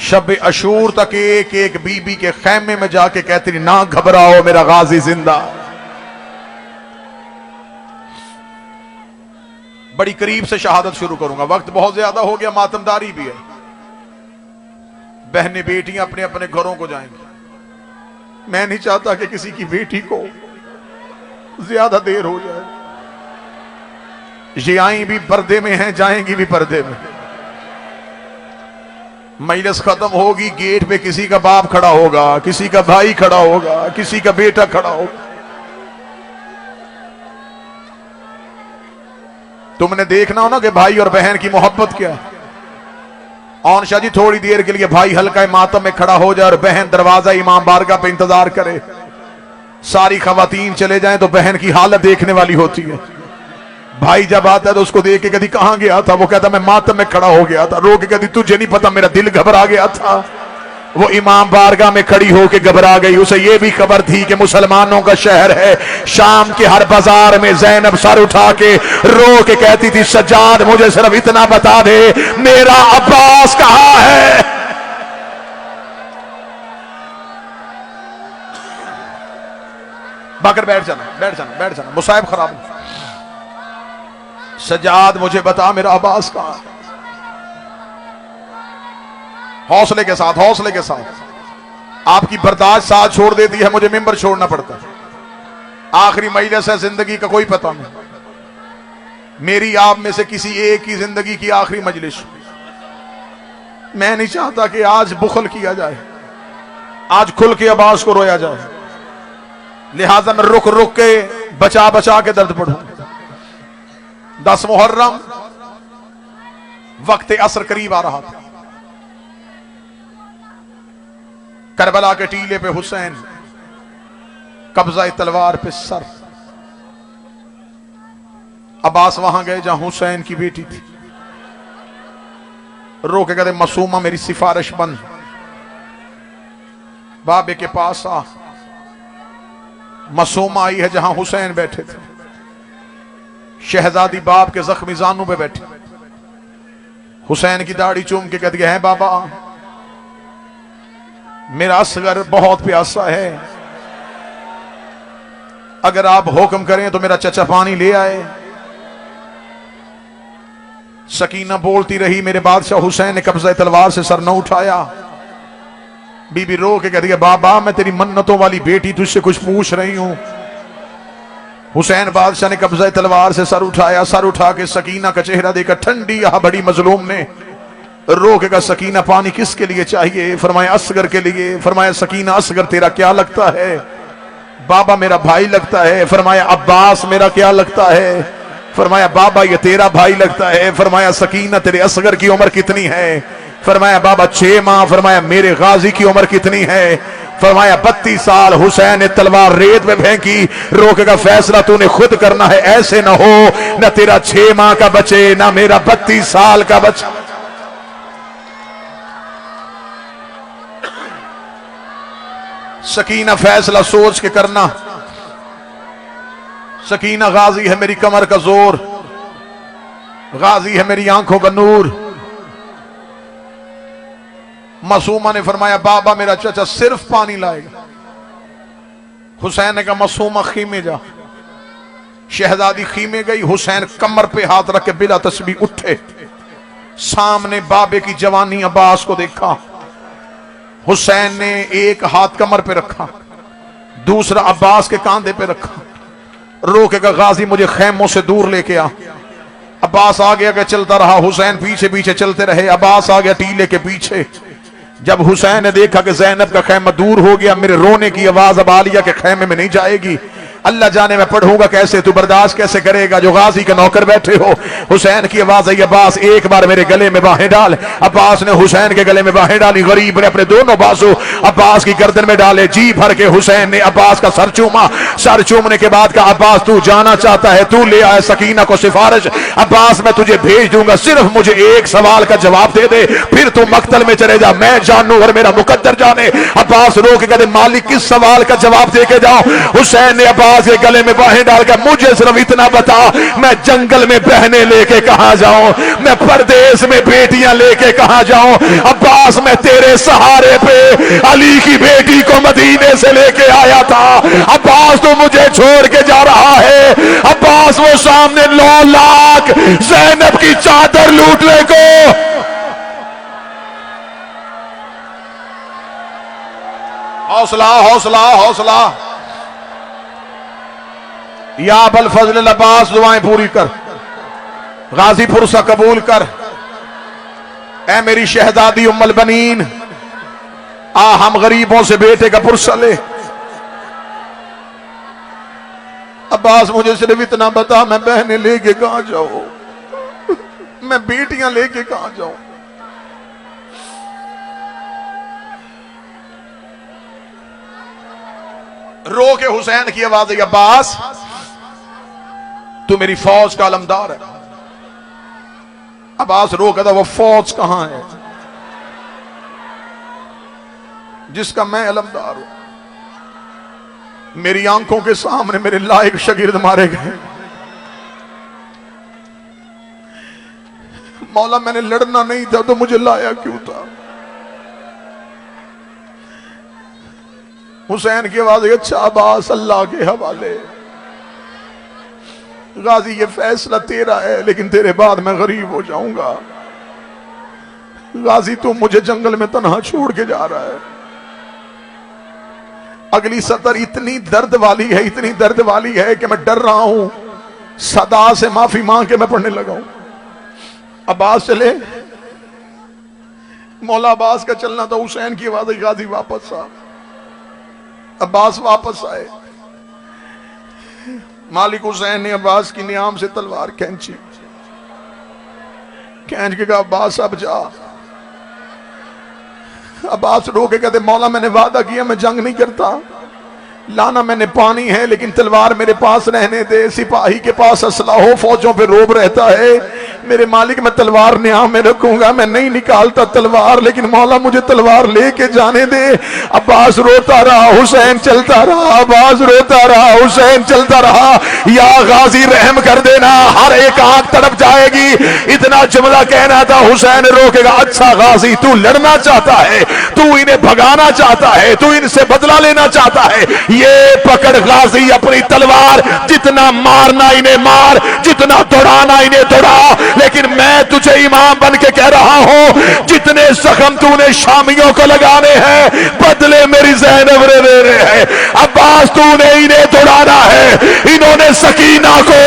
A: शब अशूर तक एक एक बीबी के खैमे में जाके कहती रही ना घबराओ मेरा गाजी जिंदा। बड़ी करीब से शहादत शुरू करूंगा, वक्त बहुत ज्यादा हो गया, मातमदारी भी है। बहनें बेटियां अपने अपने घरों को जाएंगी। मैं नहीं चाहता कि किसी की बेटी को ज्यादा देर हो जाए। ये आई भी पर्दे में हैं, जाएंगी भी पर्दे में। मजलिस खत्म होगी, गेट पे किसी का बाप खड़ा होगा, किसी का भाई खड़ा होगा, किसी का बेटा खड़ा होगा। तुमने देखना हो ना कि भाई और बहन की मोहब्बत क्या है। औन शाह जी थोड़ी देर के लिए भाई हल्का मातम में खड़ा हो जाए और बहन दरवाजा इमाम बारगाह पे इंतजार करे। सारी खवातीन चले जाएं तो बहन की हालत देखने वाली होती है। भाई जब आता है तो उसको देख के कभी कहां गया था, वो कहता मैं मातम में खड़ा हो गया था। रो के कभी तुझे नहीं पता मेरा दिल घबरा गया था। वो इमाम बारगाह में खड़ी होकर घबरा गई। उसे ये भी खबर थी कि मुसलमानों का शहर है। शाम के हर बाजार में ज़ैनब सर उठा के रो के कहती थी, सज्जाद मुझे सिर्फ इतना बता दे, मेरा अब्बास कहां है। बाकर बैठ जाना, बैठ जाना, बैठ जाना, मुसाहिब खराब। सज्जाद मुझे बता मेरा अब्बास कहां है। हौसले के साथ, हौसले के साथ। आपकी बर्दाश्त साथ छोड़ देती है, मुझे मिंबर छोड़ना पड़ता है। आखिरी मजलिस है, जिंदगी का कोई पता नहीं। मेरी आप में से किसी एक की जिंदगी की आखिरी मजलिस। मैं नहीं चाहता कि आज बुखल किया जाए, आज खुल के अब्बास को रोया जाए। लिहाजा मैं रुक रुक के बचा बचा के दर्द पढ़ूं। 10 मुहर्रम, वक्त असर करीब आ रहा था। करबला के टीले पे हुसैन, कब्जा तलवार पे सर। अब्बास वहां गए जहां हुसैन की बेटी थी। रो के कहते, मासूमा मेरी सिफारिश बंद, बाबे के पास आ। मासूमा आई है जहां हुसैन बैठे थे। शहजादी बाप के जख्मी जानू पे बैठी, हुसैन की दाढ़ी चूम के कहती है, बाबा मेरा असगर बहुत प्यासा है, अगर आप हुक्म करें तो मेरा चचा पानी ले आए। सकीना बोलती रही, मेरे बादशाह हुसैन ने कब्जा तलवार से सर न उठाया। बीबी रो के कहती है, बाबा मैं तेरी मन्नतों वाली बेटी तुझसे कुछ पूछ रही हूं। हुसैन बादशाह ने कब्जा तलवार से सर उठाया। सर उठा के सकीना का चेहरा देखा, ठंडी यहां बड़ी मजलूम ने। रो के कहा, सकीना पानी किसके लिए चाहिए? फरमाया असगर के लिए। फरमाया सकीना असगर तेरा क्या लगता है? बाबा मेरा भाई लगता है। फरमाया अब्बास मेरा क्या लगता है? फरमाया बाबा ये तेरा भाई लगता है। फरमाया सकीना तेरे असगर की उम्र कितनी है? फरमाया बाबा 6 माह। फरमाया मेरे गाजी की उम्र कितनी है? फरमाया 32 साल। हुसैन ने तलवार रेत में फेंकी। रोके का फैसला तूने खुद करना है, ऐसे ना हो ना तेरा 6 माह का बचे ना मेरा 32 साल का बचे। सकीना फैसला सोच के करना। सकीना गाजी है मेरी कमर का जोर, गाजी है मेरी आंखों का नूर। मासूमा ने फरमाया बाबा मेरा चचा सिर्फ पानी लाएगा। हुसैन ने कहा मासूमा खीमे जा। शहजादी खीमे गई। हुसैन कमर पे हाथ रख के बिला तस्बीह उठे। सामने बाबे की जवानी अब्बास को देखा। हुसैन ने एक हाथ कमर पे रखा, दूसरा अब्बास के कांधे पे रखा। रोके का गाजी मुझे खैमों से दूर लेके आ। अब्बास आगे आगे चलता रहा, हुसैन पीछे पीछे चलते रहे। अब्बास आ गया टीले के पीछे। जब हुसैन ने देखा कि ज़ैनब का खैमा दूर हो गया, मेरे रोने की आवाज अब आलिया के खैमे में नहीं जाएगी। अल्लाह जाने मैं पढ़ूंगा कैसे, तू बर्दाश्त कैसे करेगा जो गाजी का नौकर बैठे हो। हुसैन की आवाज आई, अब्बास एक बार मेरे गले में बाहें डाल। अब्बास ने हुसैन के गले में बाहें डाली। गरीब ने अपने दोनों बाजू अब्बास की गर्दन में डाले। जी भर के हुसैन ने अब्बास का सर चूमा। सर चूमने के बाद कहा, अब्बास तू जाना चाहता है, तू ले आए सकीना को सिफारिश। अब्बास मैं तुझे भेज दूंगा, सिर्फ मुझे एक सवाल का जवाब दे दे, फिर तू मक्तल में चले जा, मैं जानू और मेरा मुकद्दर जाने। अब्बास रो के कहते, मालिक किस सवाल का जवाब दे के जाओ? हुसैन ने अब्बास के गले में बाहें डालकर, मुझे सिर्फ इतना बता, मैं जंगल में बहने लेके कहां जाऊं? मैं परदेश में बेटियां लेके कहां जाऊं? अब्बास मैं तेरे सहारे पे अली की बेटी को मदीने से लेके आया था। अब्बास तो मुझे छोड़ के जा रहा है। अब्बास वो सामने 9 लाख ज़ैनब की चादर लूटने को। हौसला हौसला हौसला। या अबुल फजल अब्बास दुआएं पूरी कर, गाजीपुर सा कबूल कर। ऐ मेरी शहजादी उम्मुल बनीन, आ हम गरीबों से बेटे का पुरसा ले। अब्बास मुझे सिर्फ इतना बता, मैं बहनें लेके कहां जाऊं? मैं बेटियां लेके कहां जाऊं? रो के हुसैन की आवाज आई, अब्बास तू मेरी फौज का अलमदार है। अब्बास रो कहता, वो फौज कहां है? जिसका मैं अलमदार हूं। मेरी आंखों के सामने मेरे लायक शागिर्द मारे गए। मौला मैंने लड़ना नहीं था तो मुझे लाया क्यों था? हुसैन की आवाज, अच्छा अब्बास अल्लाह के हवाले, गाजी ये फैसला तेरा है लेकिन तेरे बाद मैं गरीब हो जाऊंगा। गाजी तू मुझे जंगल में तन्हा छोड़ के जा रहा है। अगली सतर इतनी दर्द वाली है, इतनी दर्द वाली है कि मैं डर रहा हूं। सदा से माफी मांग के मैं पढ़ने लगा हूं। अब्बास चले, मौला अब्बास का चलना था। हुसैन की आवाज, गाजी वापस आ। अब्बास वापस आए। मालिक हुसैन ने अब्बास की नियाम से तलवार खींची, खींच के कहा अब्बास अब जा। अब्बास रो के कहते मौला मैंने वादा किया मैं जंग नहीं करता, लाना मैंने पानी है लेकिन तलवार मेरे पास रहने दे। सिपाही के पास असला हो, फौजों पे रोब रहता है। मेरे मालिक मैं तलवार नियाम में रखूंगा, मैं नहीं निकालता तलवार, लेकिन मौला मुझे तलवार लेके जाने दे। अब्बास रोता रहा, हुसैन चलता रहा। अब्बास रोता रहा, हुसैन चलता रहा। या गाजी रहम कर देना, हर एक आंख तड़प जाएगी। इतना जुमला कहना था, हुसैन रोकेगा। अच्छा गाजी तू लड़ना चाहता है, तू इन्हें भगाना चाहता है, तू इनसे बदला लेना चाहता है, ये पकड़ गाजी अपनी तलवार, जितना मारना इन्हें मार, जितना दौड़ाना इन्हें दौड़ा, लेकिन मैं तुझे इमाम बन के कह रहा हूं जितने जख्म तूने शामियों को लगाने हैं बदले मेरी ज़ैनब ने दे रहे हैं। अब्बास तूने इन्हें दौड़ाना है। इन्होंने सकीना को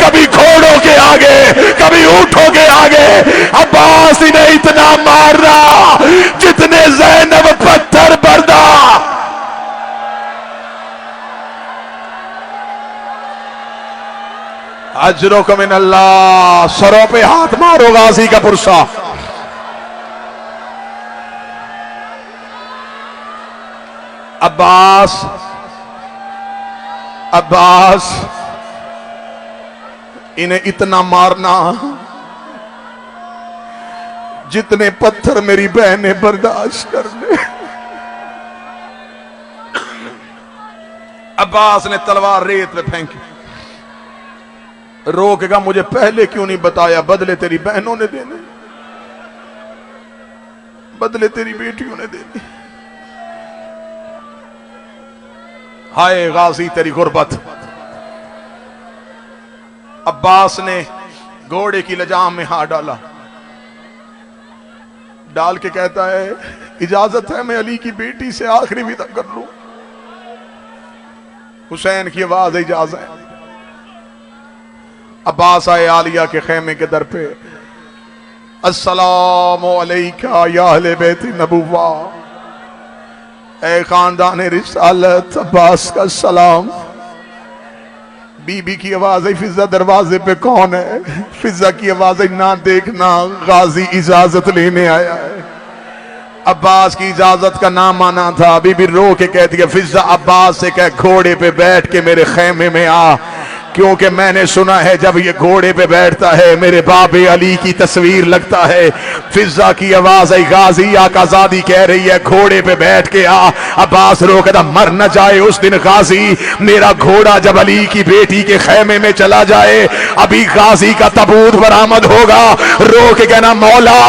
A: कभी घोड़ों के आगे, कभी ऊंटों के आगे, अब्बास इन्हें इतना मारना जितने ज़ैनब पत्थर बरदा। अजरो को मिन अल्लाह। सरों पे हाथ मारो गाजी का पुरसा। अब्बास, अब्बास इन्हें इतना मारना जितने पत्थर मेरी बहनें बर्दाश्त कर ले। अब्बास ने तलवार रेत पे फेंकी। रोकेगा मुझे पहले क्यों नहीं बताया? बदले तेरी बहनों ने देने, बदले तेरी बेटियों ने देने। हाय गाजी तेरी गुर्बत। अब्बास ने घोड़े की लजाम में हाथ डाला, डाल के कहता है इजाजत है मैं अली की बेटी से आखिरी विदा कर लूं। हुसैन की आवाज इजाजत है। अब्बास आए आलिया के खेमे के दर पे। अस्सलामु अलैका या अहले बैत नबुव्वा, ए खानदान रिसालत। अब्बास का सलाम। बीबी की आवाज है फिजा दरवाजे पे कौन है? फिजा की आवाज है ना देखना, गाजी इजाजत लेने आया है। अब्बास की इजाजत का नाम आना था। बीबी रो के कहती है फिजा अब्बास से कह घोड़े पे बैठ के मेरे खेमे में आ, क्योंकि मैंने सुना है जब ये घोड़े पे बैठता है मेरे बाबे अली की तस्वीर लगता है। फिजा की आवाज आई गाजी आकाजादी कह रही है घोड़े पे बैठ के आ। अब्बास रोकता मर न जाए उस दिन गाजी मेरा घोड़ा जब अली की बेटी के खेमे में चला जाए, अभी गाजी का तबूत बरामद होगा। रो के कहना मौला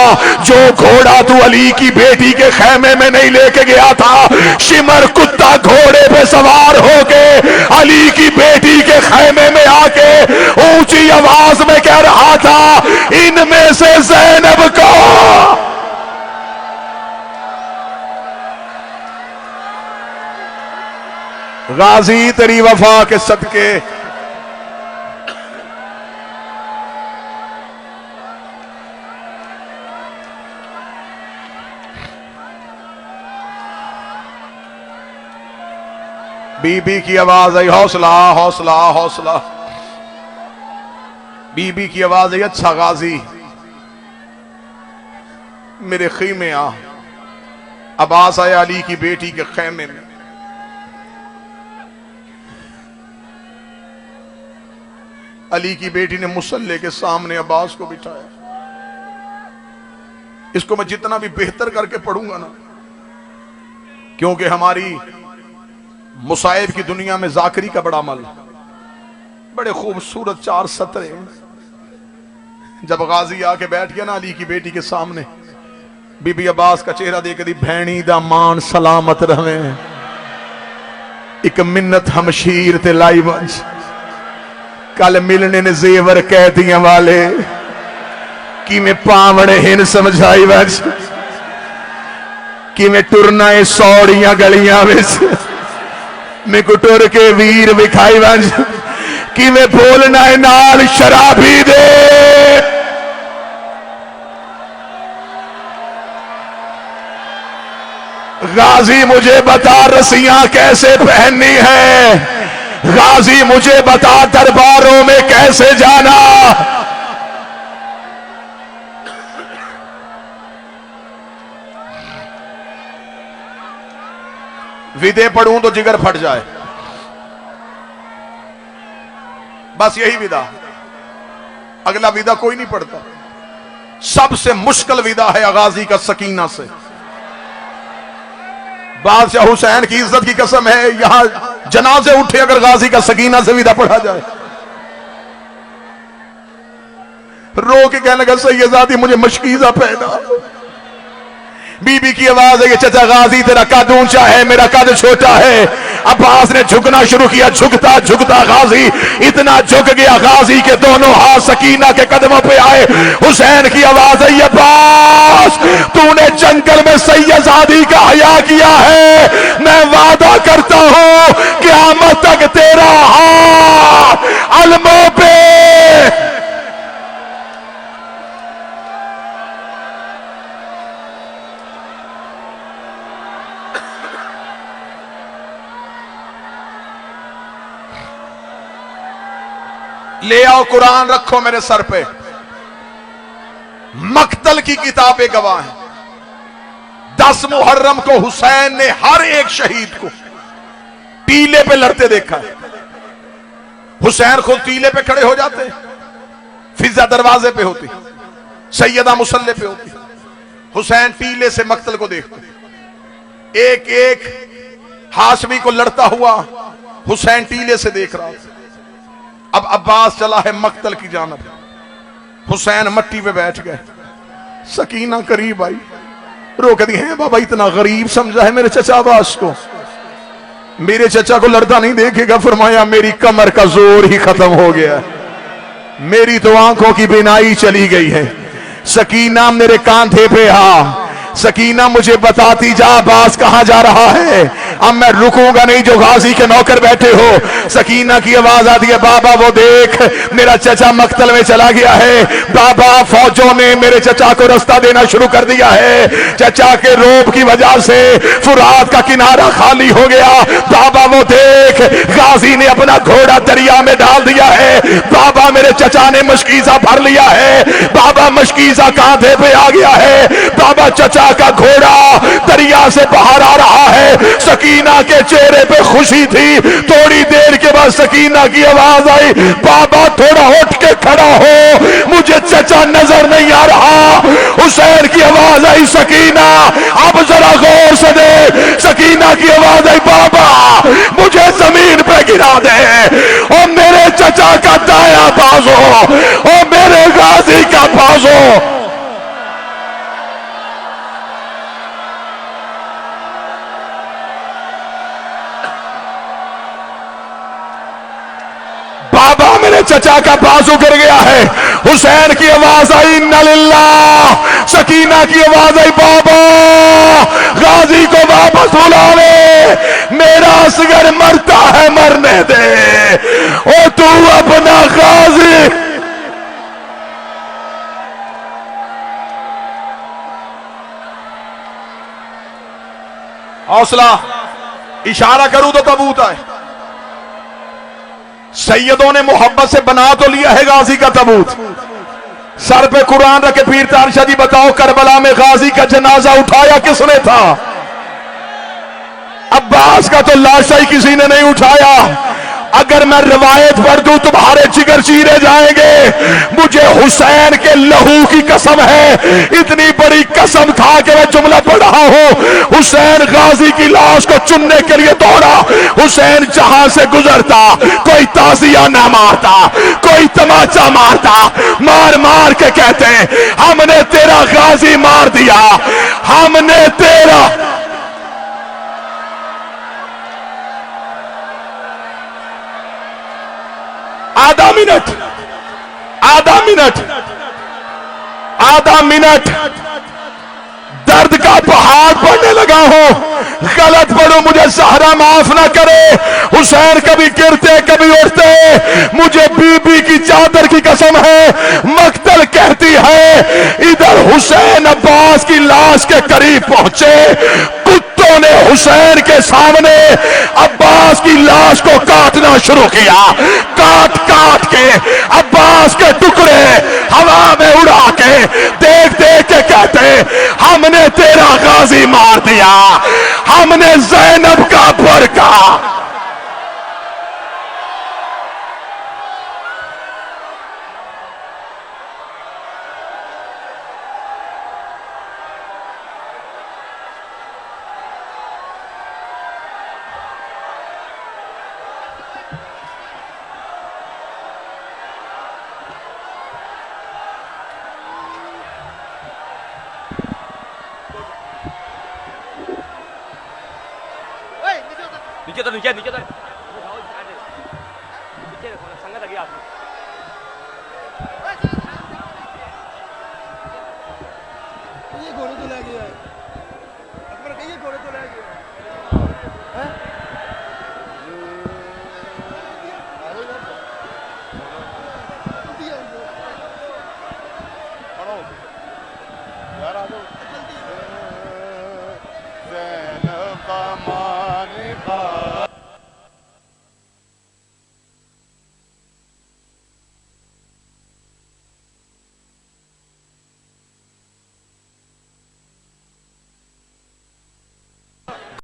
A: जो घोड़ा तू अली की बेटी के खेमे में नहीं लेके गया था, शिमर कुत्ता घोड़े पे सवार होके अली की बेटी के खेमे में आके ऊंची आवाज में कह रहा था इनमें से ज़ैनब को गाजी तेरी वफा के सदके बीबी की आवाज आई हौसला हौसला हौसला। बीबी की आवाज आई अच्छा गाजी मेरे खीमे आ। अब्बास आया अली की बेटी के खेमे में। अली की बेटी ने मुसल्ले के सामने अब्बास को बिठाया। इसको मैं जितना भी बेहतर करके पढ़ूंगा ना, क्योंकि हमारी मुसाइब की दुनिया में जाकरी का बड़ा अमल। बड़े खूबसूरत 4 सतरे। जब गाजी आके बैठ गया ना अली की बेटी के सामने, बीबी अब्बास का चेहरा देख दी, भैनी दा मान सलामत रहे, एक मिन्नत हमशीर ते लाई वंश, कल मिलने ने जेवर कह दिया वाले कि मैं पावड़े हिन समझाई वंश, कि मैं टुरना है सौड़ियां गलियां में, मैं को टुर के वीर विखाई वंश, कि मैं बोलना है नाल शराबी दे। गाजी मुझे बता रसियां कैसे पहननी है, गाजी मुझे बता दरबारों में कैसे जाना। विदे पढ़ूं तो जिगर फट जाए, बस यही विदा। अगला विदा कोई नहीं पढ़ता। सबसे मुश्किल विदा है गाजी का सकीना से। बादशाह हुसैन की इज्जत की कसम है, यहां जनाजे उठे अगर गाजी का सकीना से विदा पढ़ा जाए। रो के कहने लगा सैयदादी मुझे मशकीजा पैदा। बीबी की आवाज है कि चचा गाजी तेरा कद ऊंचा है, मेरा कद छोटा है। अब्बास ने झुकना शुरू किया, झुकता झुकता गाजी इतना झुक गया, गाजी के दोनों हाथ सकीना के कदमों पे आए। हुसैन की आवाज है अब्बास तूने जंगल में सैयदादी का हया किया है, मैं वादा करता हूं क़यामत तक तेरा हाथ अलमों पे। ले आओ कुरान रखो मेरे सर पे। मक्तल की किताबें गवाह हैं। 10 मुहर्रम को हुसैन ने हर एक शहीद को टीले पे लड़ते देखा है। हुसैन खुद टीले पे खड़े हो जाते, फिजा दरवाजे पे होती, सैयदा मुसल्ले पे होती, हुसैन टीले से मक्तल को देखते। एक एक हाशमी को लड़ता हुआ हुसैन टीले से देख रहा। अब अब्बास चला है मक्तल की जानब, हुसैन मट्टी पे बैठ गए। सकीना करीब आई, रोक दी है बाबा इतना गरीब समझा है मेरे चचा अब्बास को, मेरे चचा को लड़ता नहीं देखेगा। फरमाया मेरी कमर का जोर ही खत्म हो गया, मेरी तो आंखों की बिनाई चली गई है। सकीना मेरे कांधे पे हा, सकीना मुझे बताती जा अब्बास कहां जा रहा है। अब मैं रुकूंगा नहीं जो गाजी के नौकर बैठे हो। सकीना की आवाज आती है बाबा वो देख मेरा चचा मक्तल में चला गया है, बाबा फौजों ने मेरे चचा को रास्ता देना शुरू कर दिया है, चचा के रोब की वजह से फुरात का किनारा खाली हो गया। बाबा वो देख गाजी ने अपना घोड़ा दरिया में डाल दिया है, बाबा मेरे चचा ने मशकीजा भर लिया है, बाबा मशकीजा कांधे पे आ गया है, बाबा चचा का घोड़ा दरिया से बाहर आ रहा है। सकीना के चेहरे पे खुशी थी। थोड़ी देर के बाद सकीना की आवाज आई बाबा थोड़ा उठ के खड़ा हो, मुझे चचा नजर नहीं आ रहा। हुसैन की आवाज आई सकीना अब जरा गौर से दे। सकीना की आवाज आई बाबा मुझे जमीन पे गिरा दे, और मेरे चचा का दाया बाजू और मेरे गाजी का बाजू। बाबा मेरे चचा का बाजू गिर गया है। हुसैन की आवाज आई इन्ना लिल्लाह। सकीना की आवाज आई बाबा गाजी को वापस बुलावे, मेरा असगर मरता है मरने दे, ओ तू अपना गाजी। हौसला, इशारा करूं तो तबूत आए। सैयदों ने मोहब्बत से बना तो लिया है गाजी का तबूत, सर पे कुरान रखे। पीर तारशाह जी बताओ करबला में गाजी का जनाजा उठाया किसने था? अब्बास का तो लाशा ही किसी ने नहीं उठाया। अगर मैं रिवायत पढ़ दूं तुम्हारे जिगर चीरे जाएंगे। मुझे हुसैन के लहू की कसम है, इतनी बड़ी कसम खा के मैं जुमला पढ़ रहा हूं। हुसैन गाजी की लाश को चुनने के लिए दौड़ा। हुसैन जहां से गुजरता कोई ताजिया ना मारता, कोई तमाचा मारता, मार मार के कहते हैं हमने तेरा गाजी मार दिया, हमने तेरा। आधा मिनट, आधा मिनट, आधा मिनट दर्द का पहाड़ पड़ने लगा हूं। गलत पढ़ू, मुझे सहरा माफ ना करे। हुसैन कभी गिरते कभी उठते। मुझे बीबी की चादर की कसम है, मक्तल कहती है इधर हुसैन अब्बास की लाश के करीब पहुंचे, कुत्तों ने हुसैन के सामने अब्बास की लाश को काटना शुरू किया। काट काट के अब्बास के टुकड़े हवा में उड़ा के देख देख के कहते हमने तेरा गाजी मार दिया, हमने ज़ैनब का बरका।
B: नीचे तो नीचे नीचे तो नीचे संगत लगी आपने।
C: ये घोड़े तो ले गया है अकबर, कहिए घोड़े तो ले गया है। यार आ जाओ जल्दी।